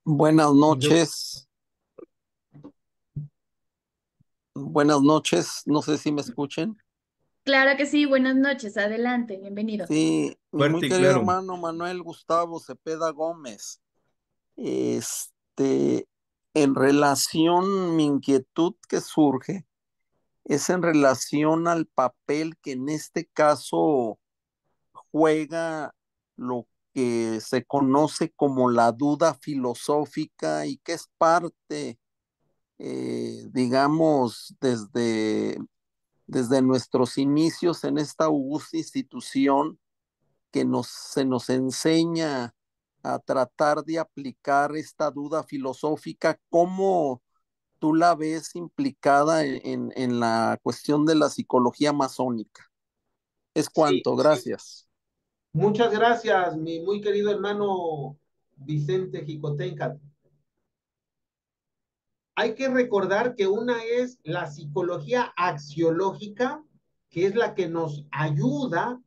Buenas Yo, noches, buenas noches, no sé si me escuchen. Claro que sí, buenas noches, adelante, bienvenido. Sí, mi muy Fuerte y querido claro. hermano Manuel Gustavo Cepeda Gómez. Este, en relación, mi inquietud que surge es en relación al papel que en este caso juega lo que se conoce como la duda filosófica y que es parte, digamos, desde nuestros inicios en esta augusta institución que se nos enseña a tratar de aplicar esta duda filosófica. ¿Cómo tú la ves implicada en la cuestión de la psicología masónica? Es Sí, cuanto, gracias. muchas gracias, mi muy querido hermano Vicente Jicotencat. Hay que recordar que una es la psicología axiológica, que es la que nos ayuda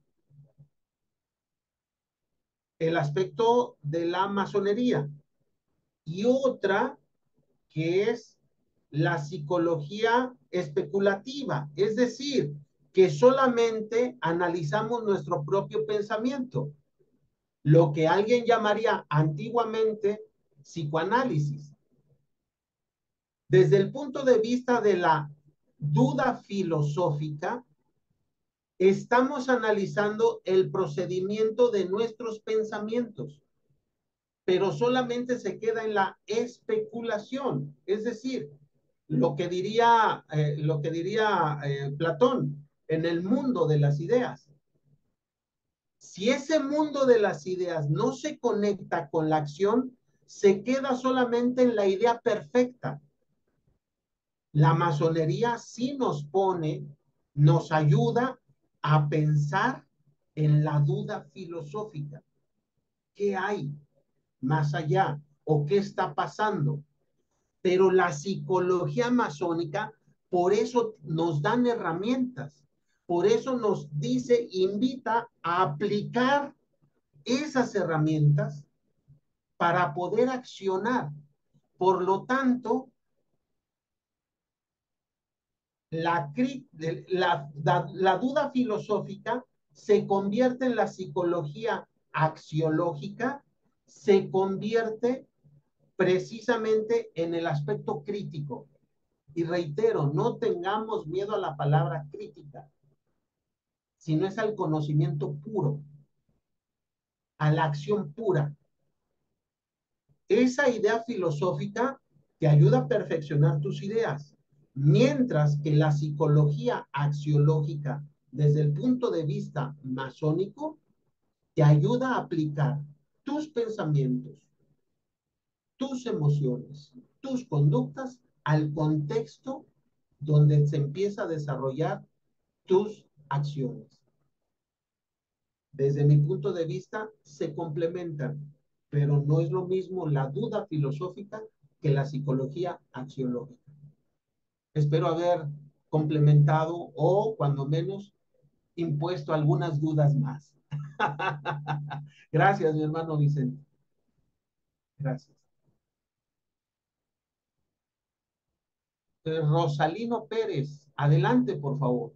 el aspecto de la masonería, y otra que es la psicología especulativa, es decir, que solamente analizamos nuestro propio pensamiento, lo que alguien llamaría antiguamente psicoanálisis. Desde el punto de vista de la duda filosófica, estamos analizando el procedimiento de nuestros pensamientos, pero solamente se queda en la especulación, es decir, lo que diría Platón, en el mundo de las ideas. Si ese mundo de las ideas no se conecta con la acción, se queda solamente en la idea perfecta. La masonería sí nos ayuda a pensar en la duda filosófica. ¿Qué hay más allá? ¿O qué está pasando? Pero la psicología masónica, por eso nos dan herramientas, por eso nos dice, invita a aplicar esas herramientas para poder accionar. Por lo tanto, la duda filosófica se convierte en la psicología axiológica, se convierte precisamente en el aspecto crítico. Y reitero, no tengamos miedo a la palabra crítica. sino es al conocimiento puro, a la acción pura. Esa idea filosófica te ayuda a perfeccionar tus ideas, mientras que la psicología axiológica, desde el punto de vista masónico, te ayuda a aplicar tus pensamientos, tus emociones, tus conductas al contexto donde se empieza a desarrollar tus acciones. Desde mi punto de vista, se complementan, pero no es lo mismo la duda filosófica que la psicología axiológica. Espero haber complementado o, cuando menos, impuesto algunas dudas más. Gracias, mi hermano Vicente. Gracias. Rosalino Pérez, adelante, por favor.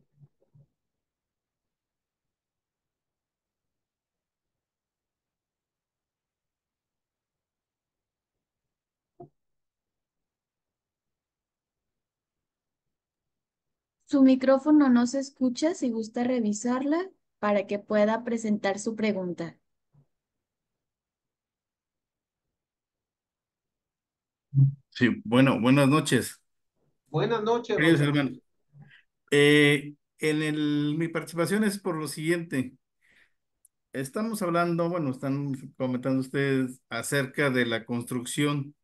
Su micrófono no se escucha, si gusta revisarla para que pueda presentar su pregunta. Sí, bueno, buenas noches, Buenas noches, queridos Rosalino. hermanos. Mi participación es por lo siguiente. Estamos hablando, bueno, están comentando ustedes acerca de la construcción,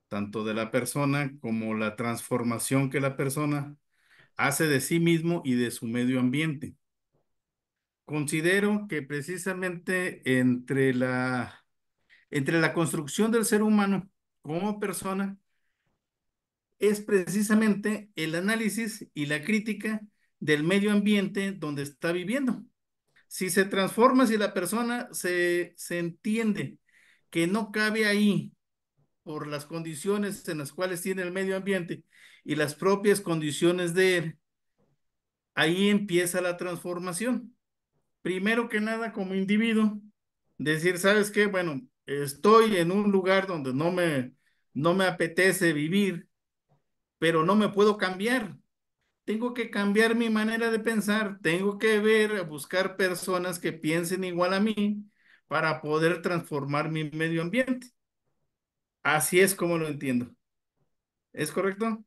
tanto de la persona como la transformación que la persona hace de sí mismo y de su medio ambiente. Considero que precisamente entre la construcción del ser humano como persona es precisamente el análisis y la crítica del medio ambiente donde está viviendo. Si se transforma, si la persona se entiende que no cabe ahí por las condiciones en las cuales tiene el medio ambiente y las propias condiciones de él, ahí empieza la transformación. Primero que nada, como individuo, decir, ¿sabes qué? Bueno, estoy en un lugar donde no me apetece vivir, pero no me puedo cambiar. Tengo que cambiar mi manera de pensar, tengo que buscar personas que piensen igual a mí para poder transformar mi medio ambiente. Así es como lo entiendo. ¿Es correcto?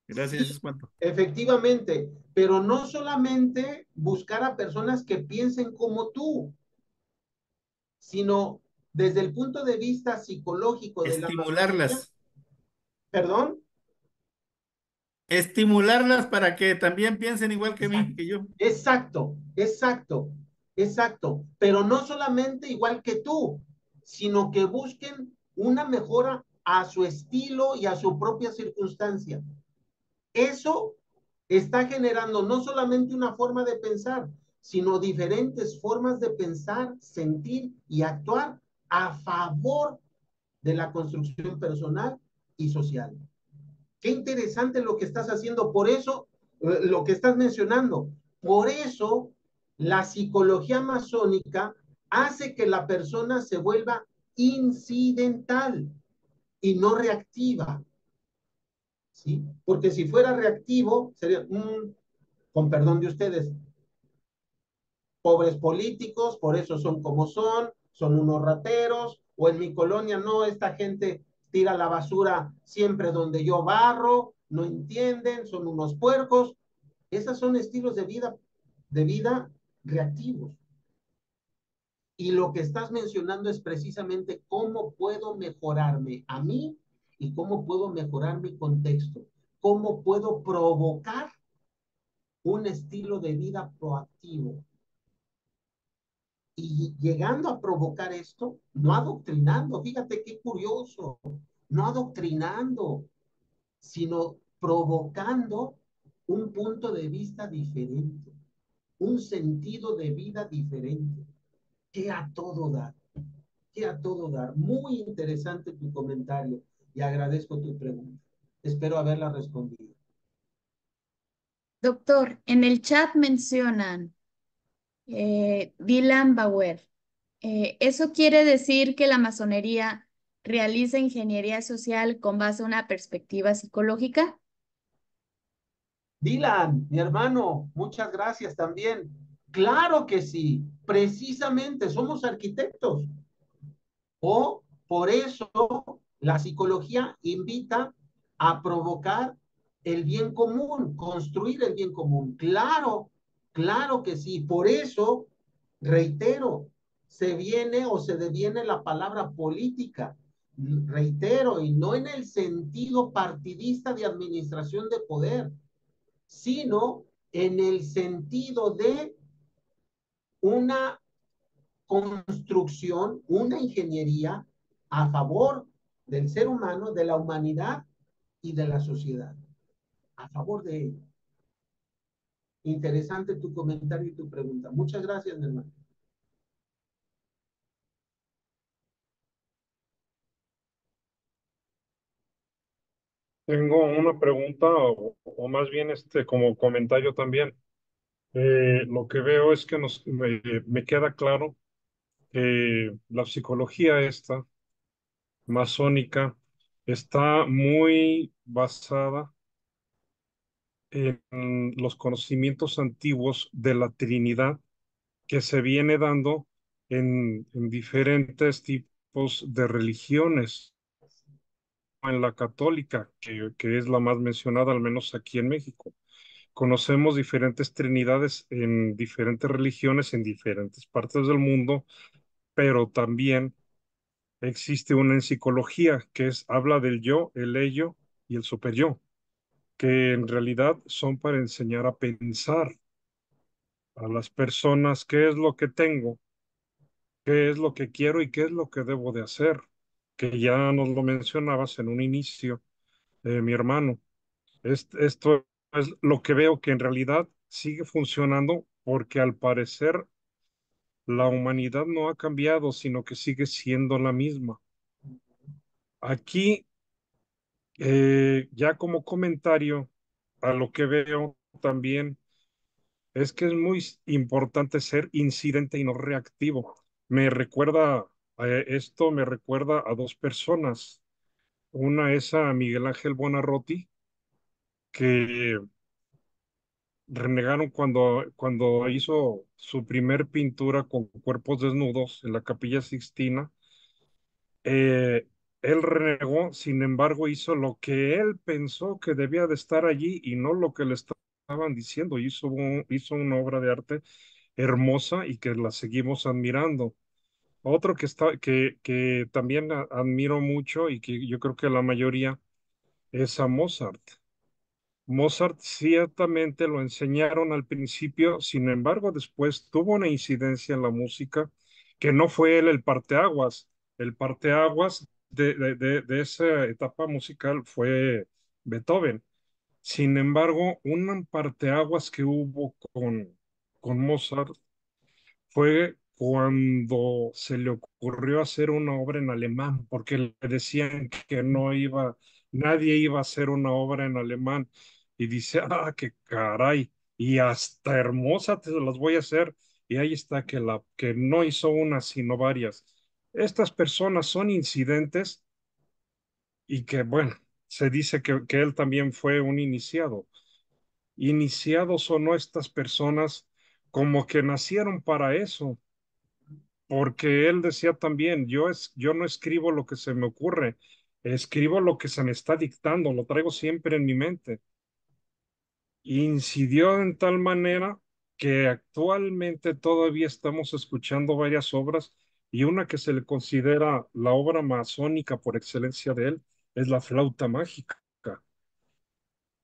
Gracias, es Sí, cuanto. efectivamente, pero no solamente buscar a personas que piensen como tú, sino desde el punto de vista psicológico de la masonería, Estimularlas. perdón. Estimularlas para que también piensen igual que mí, Exacto, que yo. exacto, exacto, exacto, pero no solamente igual que tú, sino que busquen una mejora a su estilo y a su propia circunstancia. Eso está generando no solamente una forma de pensar, sino diferentes formas de pensar, sentir y actuar a favor de la construcción personal y social. Qué interesante lo que estás haciendo, por eso, lo que estás mencionando, por eso la psicología masónica hace que la persona se vuelva incidental y no reactiva, ¿sí? Porque si fuera reactivo, sería, con perdón de ustedes, pobres políticos, por eso son como son unos rateros, o en mi colonia no, esta gente tira la basura siempre donde yo barro, no entienden, son unos puercos. Esos son estilos de vida reactivos. Y lo que estás mencionando es precisamente cómo puedo mejorarme a mí y cómo puedo mejorar mi contexto, cómo puedo provocar un estilo de vida proactivo. Y llegando a provocar esto, no adoctrinando, fíjate qué curioso, no adoctrinando, sino provocando un punto de vista diferente, un sentido de vida diferente, que a todo dar, que a todo dar. Muy interesante tu comentario y agradezco tu pregunta. Espero haberla respondido. Doctor, en el chat mencionan Dylan Bauer. ¿Eso quiere decir que la masonería realiza ingeniería social con base en una perspectiva psicológica? Dylan, mi hermano, muchas gracias también. Claro que sí, precisamente somos arquitectos. O por eso la psicología invita a provocar el bien común, construir el bien común. Claro, claro que sí. Por eso, reitero, se viene o se deviene la palabra política. Reitero, y no en el sentido partidista de administración de poder, sino en el sentido de una construcción, una ingeniería a favor del ser humano, de la humanidad y de la sociedad, a favor de ello. Interesante tu comentario y tu pregunta. Muchas gracias, mi hermano. Tengo una pregunta o más bien como comentario también. Lo que veo es que me queda claro que la psicología esta masónica está muy basada en los conocimientos antiguos de la Trinidad que se viene dando en diferentes tipos de religiones. En la católica, que es la más mencionada, al menos aquí en México. Conocemos diferentes trinidades en diferentes religiones, en diferentes partes del mundo, pero también existe una en psicología habla del yo, el ello y el superyo, que en realidad son para enseñar a pensar a las personas qué es lo que tengo, qué es lo que quiero y qué es lo que debo de hacer, que ya nos lo mencionabas en un inicio, mi hermano. Esto es lo que veo que en realidad sigue funcionando porque al parecer la humanidad no ha cambiado, sino que sigue siendo la misma. Aquí, ya como comentario a lo que veo también, es que es muy importante ser incidente y no reactivo. Esto me recuerda a dos personas. Una es a Miguel Ángel Buonarroti, que renegaron cuando hizo su primer pintura con cuerpos desnudos en la Capilla Sixtina. eh, Él renegó, sin embargo, hizo lo que él pensó que debía de estar allí y no lo que le estaban diciendo. Hizo una obra de arte hermosa y que la seguimos admirando. Otro que también admiro mucho y que yo creo que la mayoría es a Mozart. Mozart ciertamente lo enseñaron al principio, sin embargo, después tuvo una incidencia en la música que no fue él el parteaguas. El parteaguas de esa etapa musical fue Beethoven. Sin embargo, un parteaguas que hubo con Mozart fue cuando se le ocurrió hacer una obra en alemán, porque le decían que nadie iba a hacer una obra en alemán. Y dice, qué caray, y hasta hermosa te las voy a hacer. Y ahí está que no hizo una, sino varias. Estas personas son incidentes y que, bueno, se dice que él también fue un iniciado. Iniciados o no estas personas, como que nacieron para eso porque él decía también, yo no escribo lo que se me ocurre, escribo lo que se me está dictando, lo traigo siempre en mi mente. Incidió en tal manera que actualmente todavía estamos escuchando varias obras y una que se le considera la obra masónica por excelencia de él es la flauta mágica.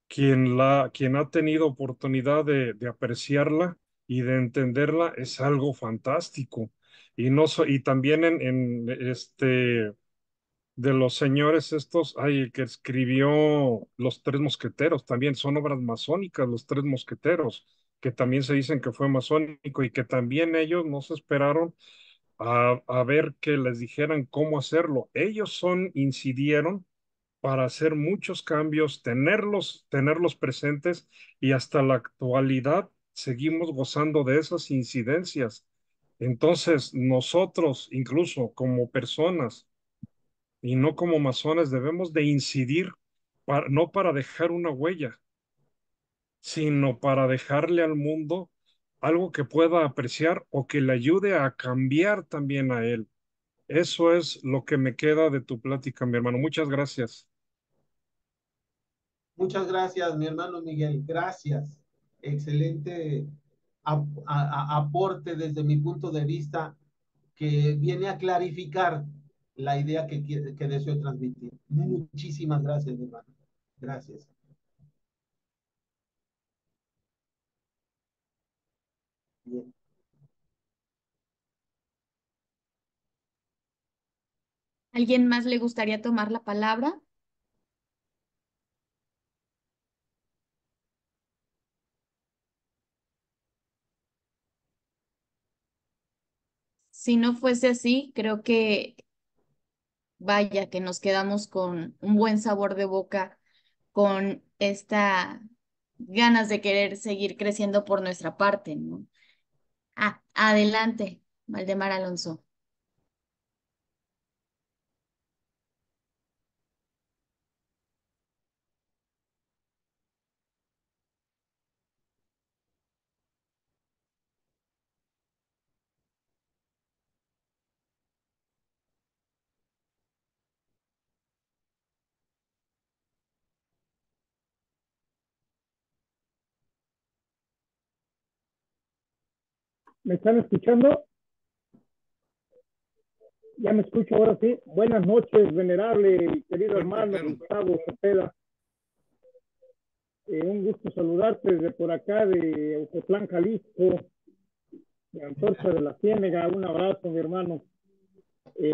Quien ha tenido oportunidad de apreciarla y de entenderla es algo fantástico. Y también de los señores estos, el que escribió Los Tres Mosqueteros, también son obras masónicas, Los Tres Mosqueteros, que también se dicen que fue masónico y que también ellos no se esperaron a ver que les dijeran cómo hacerlo. Incidieron para hacer muchos cambios, tenerlos presentes y hasta la actualidad seguimos gozando de esas incidencias. Entonces, nosotros, incluso como personas y no como masones, debemos de incidir, no para dejar una huella, sino para dejarle al mundo algo que pueda apreciar o que le ayude a cambiar también a él. Eso es lo que me queda de tu plática, mi hermano. Muchas gracias. Muchas gracias, mi hermano Miguel. Gracias. Excelente aporte desde mi punto de vista que viene a clarificar la idea que deseo transmitir. Muchísimas gracias, mi hermano. Gracias. Bien. ¿Alguien más le gustaría tomar la palabra? Si no fuese así, creo que vaya que nos quedamos con un buen sabor de boca, con esta ganas de querer seguir creciendo por nuestra parte, ¿no? Ah, adelante, Valdemar Alonso. ¿Me están escuchando? Ya me escucho ahora sí. Buenas noches, venerable y querido Fuerte, hermano claro. Gustavo Cepeda. Un gusto saludarte desde por acá de Ocotlán, Jalisco, de Antorcha de la Ciénega. Un abrazo, mi hermano.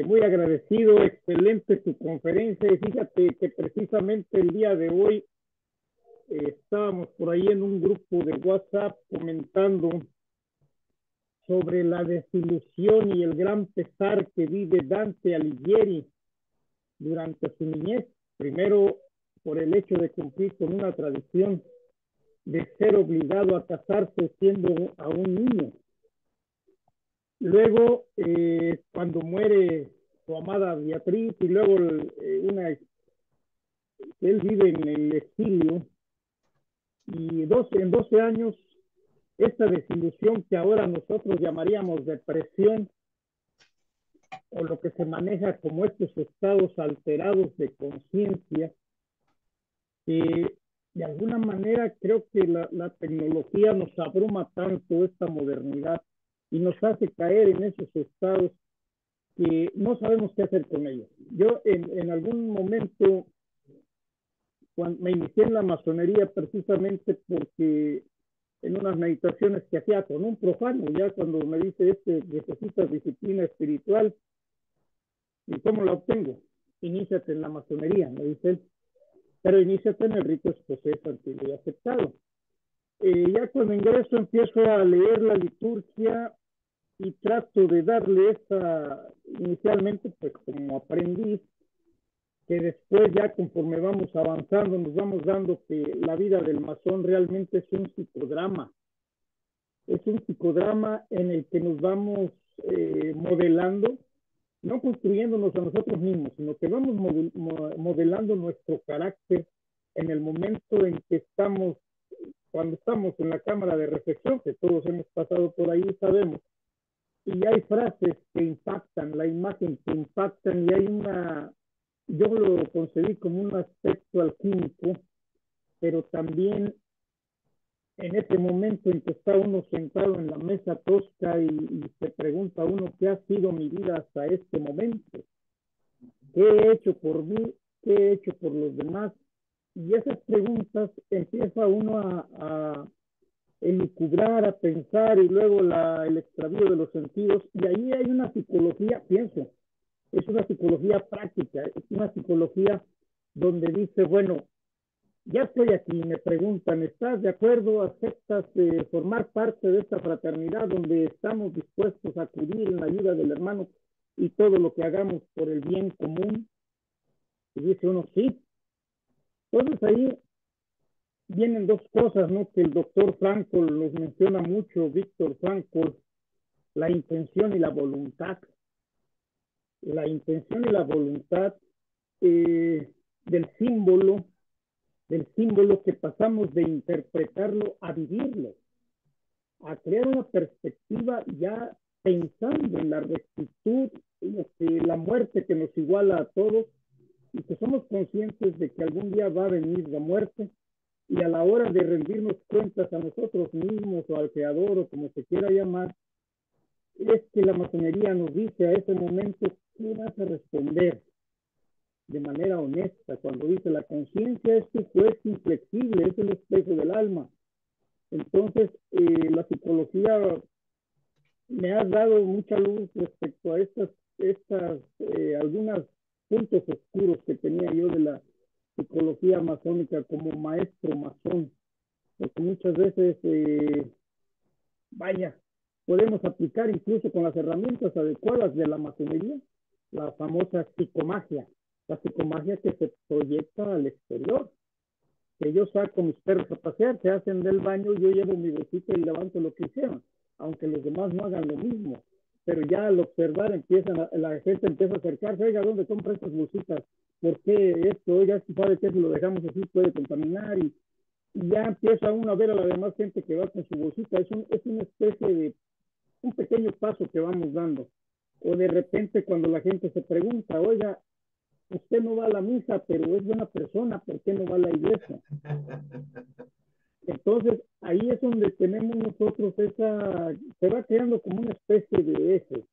Muy agradecido, excelente tu conferencia. Y fíjate que precisamente el día de hoy estábamos por ahí en un grupo de WhatsApp comentando sobre la desilusión y el gran pesar que vive Dante Alighieri durante su niñez. Primero, por el hecho de cumplir con una tradición de ser obligado a casarse siendo a un niño. Luego, cuando muere su amada Beatriz, y luego él vive en el exilio, y en 12 años, esta desilusión que ahora nosotros llamaríamos depresión, o lo que se maneja como estos estados alterados de conciencia, que de alguna manera creo que la tecnología nos abruma tanto, esta modernidad, y nos hace caer en esos estados que no sabemos qué hacer con ellos. Yo en algún momento, cuando me inicié en la masonería, precisamente porque en unas meditaciones que hacía con un profano, ya cuando me dice, necesitas disciplina espiritual, ¿y cómo la obtengo? Iníciate en la masonería, me dice él, pero iníciate en el rito escocés antiguo y aceptado. Ya cuando ingreso empiezo a leer la liturgia y trato de darle esa, inicialmente pues como aprendiz, que después ya conforme vamos avanzando nos vamos dando que la vida del masón realmente es un psicodrama en el que nos vamos modelando, no construyéndonos a nosotros mismos, sino que vamos modelando nuestro carácter en el momento en que estamos, cuando estamos en la cámara de reflexión, que todos hemos pasado por ahí, sabemos, y hay frases que impactan, la imagen que impactan, y hay yo lo concebí como un aspecto alquímico, pero también en ese momento en que está uno sentado en la mesa tosca y se pregunta uno qué ha sido mi vida hasta este momento, qué he hecho por mí, qué he hecho por los demás, y esas preguntas empieza uno a elucubrar, a pensar, y luego el extravío de los sentidos, y ahí hay una psicología, pienso, es una psicología práctica, es una psicología donde dice, bueno, ya estoy aquí, me preguntan, ¿estás de acuerdo? ¿Aceptas formar parte de esta fraternidad donde estamos dispuestos a acudir en la ayuda del hermano y todo lo que hagamos por el bien común? Y dice uno, sí. Entonces ahí vienen dos cosas, ¿no? Que el doctor Frankl los menciona mucho, Víctor Frankl, la intención y la voluntad. La intención y la voluntad del símbolo que pasamos de interpretarlo a vivirlo. a crear una perspectiva ya pensando en la rectitud, la muerte que nos iguala a todos y que somos conscientes de que algún día va a venir la muerte y a la hora de rendirnos cuentas a nosotros mismos o al creador o como se quiera llamar, es que la masonería nos dice a ese momento qué vas a responder de manera honesta. Cuando dice la conciencia es tu juez inflexible, es el espejo del alma. Entonces, la psicología me ha dado mucha luz respecto a algunos puntos oscuros que tenía yo de la psicología masónica como maestro masón, porque muchas veces, vaya, podemos aplicar incluso con las herramientas adecuadas de la masonería, la famosa psicomagia, la psicomagia que se proyecta al exterior, que yo saco mis perros a pasear, se hacen del baño, yo llevo mi bolsita y levanto lo que hicieron, aunque los demás no hagan lo mismo. Pero ya al observar la gente empieza a acercarse, oiga, ¿dónde compra estas bolsitas? ¿Por qué esto? Oiga, si sabe que si lo dejamos así puede contaminar y ya empieza uno a ver a la demás gente que va con su bolsita. Es una especie de un pequeño paso que vamos dando. O de repente cuando la gente se pregunta, oiga, usted no va a la misa, pero es buena persona, ¿por qué no va a la iglesia? Entonces, ahí es donde tenemos nosotros se va creando como una especie de eje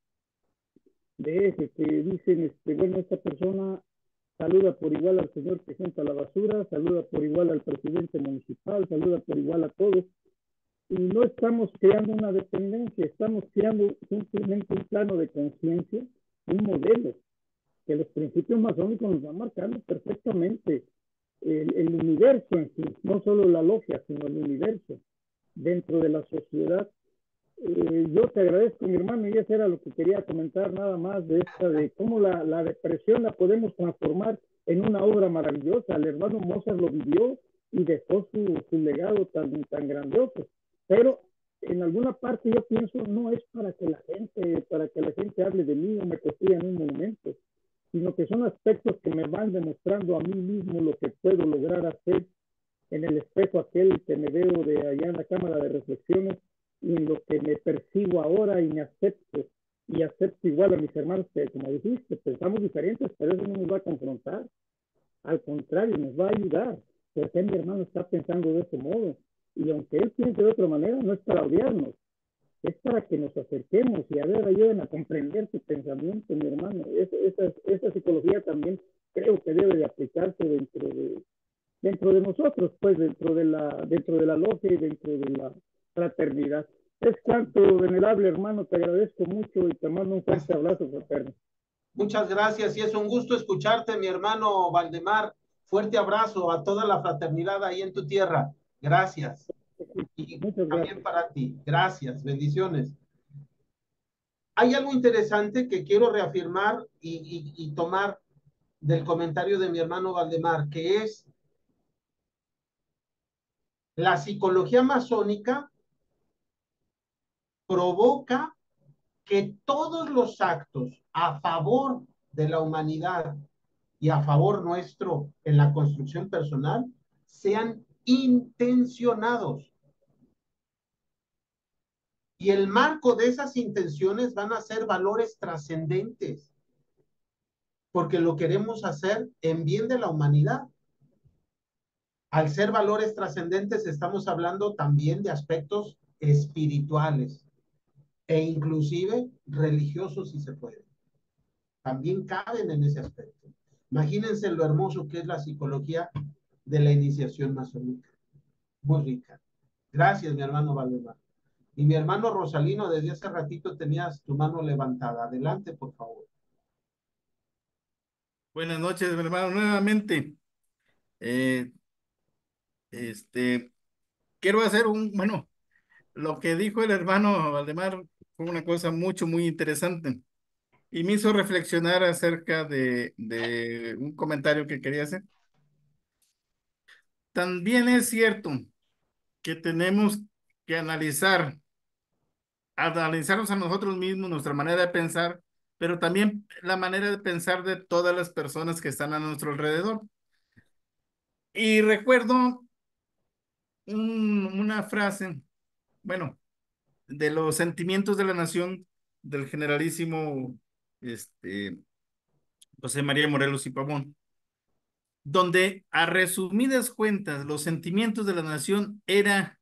que dicen, bueno, esta persona saluda por igual al señor que junta la basura, saluda por igual al presidente municipal, saluda por igual a todos, y no estamos creando una dependencia, estamos creando simplemente un plano de conciencia, un modelo, que los principios masónicos nos van marcando perfectamente el universo en sí, no solo la logia, sino el universo dentro de la sociedad. Yo te agradezco, mi hermano, y eso era lo que quería comentar nada más de cómo la depresión la podemos transformar en una obra maravillosa. El hermano Mozart lo vivió y dejó su legado tan grandioso. Pero en alguna parte yo pienso no es para que la gente hable de mí o me construyan un monumento, sino que son aspectos que me van demostrando a mí mismo lo que puedo lograr hacer en el espejo aquel que me veo de allá en la cámara de reflexiones y en lo que me percibo ahora y me acepto y acepto igual a mis hermanos que como dijiste pensamos diferentes, pero eso no nos va a confrontar, al contrario nos va a ayudar porque mi hermano está pensando de ese modo y aunque él piense de otra manera no es para odiarnos, es para que nos acerquemos y a ver, ayuden a comprender tu pensamiento, mi hermano. Esa psicología también creo que debe de aplicarse dentro de nosotros, pues dentro de la logia y dentro de la fraternidad. Es cuanto, venerable hermano, te agradezco mucho y te mando un fuerte abrazo fraterno. Muchas gracias y es un gusto escucharte, mi hermano Valdemar. Fuerte abrazo a toda la fraternidad ahí en tu tierra. Gracias. Y Muchas también gracias. para ti. Gracias. Bendiciones. Hay algo interesante que quiero reafirmar y tomar del comentario de mi hermano Valdemar, que es la psicología masónica provoca que todos los actos a favor de la humanidad y a favor nuestro en la construcción personal sean intencionados. Y el marco de esas intenciones van a ser valores trascendentes, porque lo queremos hacer en bien de la humanidad. Al ser valores trascendentes, estamos hablando también de aspectos espirituales e inclusive religiosos, si se puede. También caben en ese aspecto. Imagínense lo hermoso que es la psicología de la iniciación masónica. Muy rica. Gracias, mi hermano Valdemar. Y mi hermano Rosalino, desde hace ratito tenías tu mano levantada. Adelante, por favor. Buenas noches, mi hermano, nuevamente. Eh, este, quiero hacer bueno, lo que dijo el hermano Valdemar fue una cosa muy interesante y me hizo reflexionar acerca de un comentario que quería hacer. También es cierto que tenemos que analizarnos a nosotros mismos, nuestra manera de pensar, pero también la manera de pensar de todas las personas que están a nuestro alrededor. Y recuerdo una frase, bueno, de los sentimientos de la nación del generalísimo José María Morelos y Pavón, donde a resumidas cuentas los sentimientos de la nación era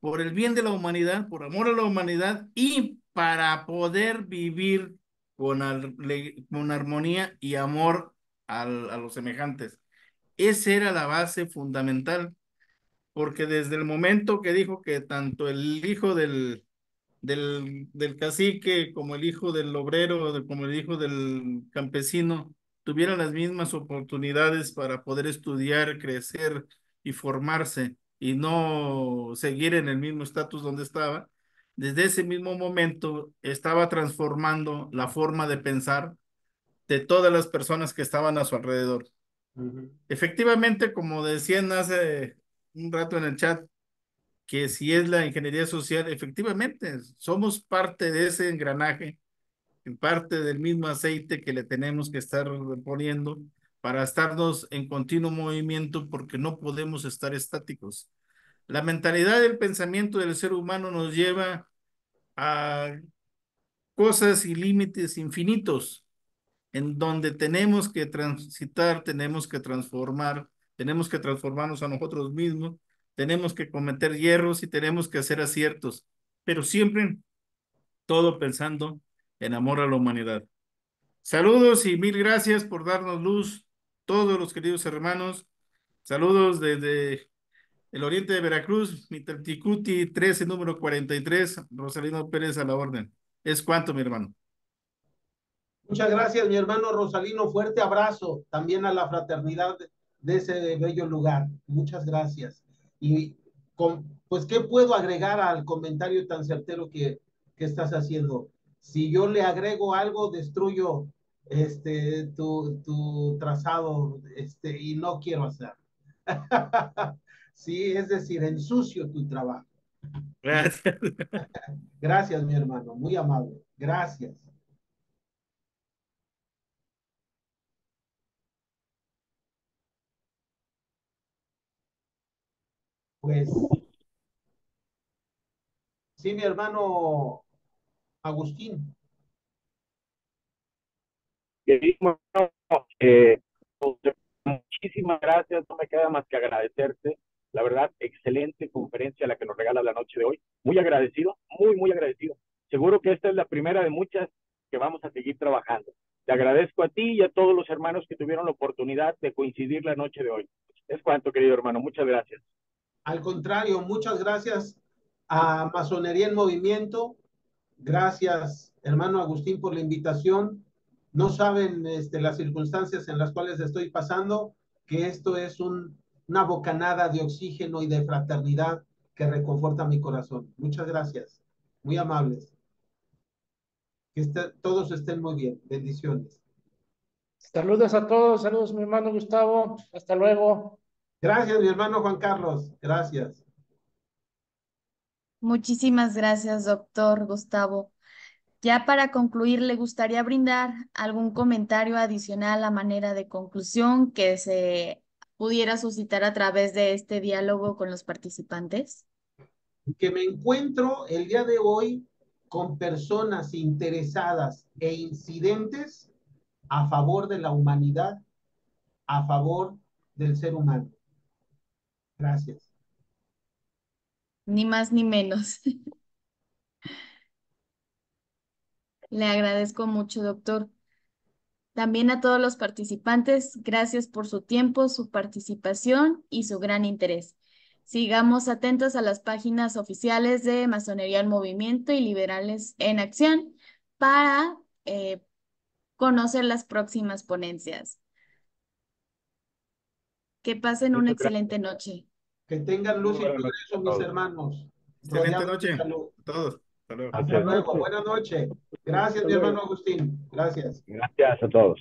por el bien de la humanidad, por amor a la humanidad y para poder vivir con armonía y amor a los semejantes. Esa era la base fundamental, porque desde el momento que dijo que tanto el hijo del cacique, como el hijo del obrero, como el hijo del campesino, tuvieran las mismas oportunidades para poder estudiar, crecer y formarse y no seguir en el mismo estatus donde estaba. Desde ese mismo momento estaba transformando la forma de pensar de todas las personas que estaban a su alrededor. Efectivamente, como decían hace un rato en el chat, que si es la ingeniería social, efectivamente, somos parte de ese engranaje, parte del mismo aceite que le tenemos que estar poniendo para estarnos en continuo movimiento, porque no podemos estar estáticos. La mentalidad del pensamiento del ser humano nos lleva a cosas y límites infinitos, en donde tenemos que transitar, tenemos que transformar, tenemos que transformarnos a nosotros mismos, tenemos que cometer hierros y tenemos que hacer aciertos, pero siempre todo pensando en amor a la humanidad. Saludos y mil gracias por darnos luz, todos los queridos hermanos. Saludos desde el oriente de Veracruz, Mitalticuti 13, número 43, Rosalino Pérez a la orden. Es cuanto, mi hermano. Muchas gracias, mi hermano Rosalino. Fuerte abrazo también a la fraternidad de ese bello lugar. Muchas gracias. Y pues, ¿qué puedo agregar al comentario tan certero que estás haciendo? Si yo le agrego algo, destruyo tu trazado y no quiero hacerlo. Sí, es decir, ensucio tu trabajo. Gracias. Gracias, mi hermano. Muy amable. Gracias. Pues sí, mi hermano Agustín. Querido hermano, muchísimas gracias, no me queda más que agradecerte. La verdad, excelente conferencia la que nos regala la noche de hoy. Muy agradecido, muy, muy agradecido. Seguro que esta es la primera de muchas que vamos a seguir trabajando. Te agradezco a ti y a todos los hermanos que tuvieron la oportunidad de coincidir la noche de hoy. Es cuanto, querido hermano. Muchas gracias. Al contrario, muchas gracias a Masonería en Movimiento. Gracias, hermano Agustín, por la invitación. No saben las circunstancias en las cuales estoy pasando, que esto es una bocanada de oxígeno y de fraternidad que reconforta mi corazón. Muchas gracias. Muy amables. Que todos estén muy bien. Bendiciones. Saludos a todos, saludos mi hermano Gustavo, hasta luego. Gracias, mi hermano Juan Carlos. Gracias. Muchísimas gracias, doctor Gustavo. Ya para concluir, ¿le gustaría brindar algún comentario adicional a manera de conclusión que se pudiera suscitar a través de este diálogo con los participantes? Que me encuentro el día de hoy con personas interesadas e incidentes a favor de la humanidad, a favor del ser humano. Gracias. Ni más ni menos. Le agradezco mucho, doctor. También a todos los participantes, gracias por su tiempo, su participación y su gran interés. Sigamos atentos a las páginas oficiales de Masonería en Movimiento y Liberales en Acción para conocer las próximas ponencias. Que pasen una Muchas excelente gracias. noche. Que tengan luz y Buenas noches progreso, a mis todos. hermanos. Excelente Rodeados de noche salud. a todos. Hasta luego. Hasta luego. Buenas noches. Gracias, Hasta mi luego. hermano Agustín. Gracias. Gracias a todos.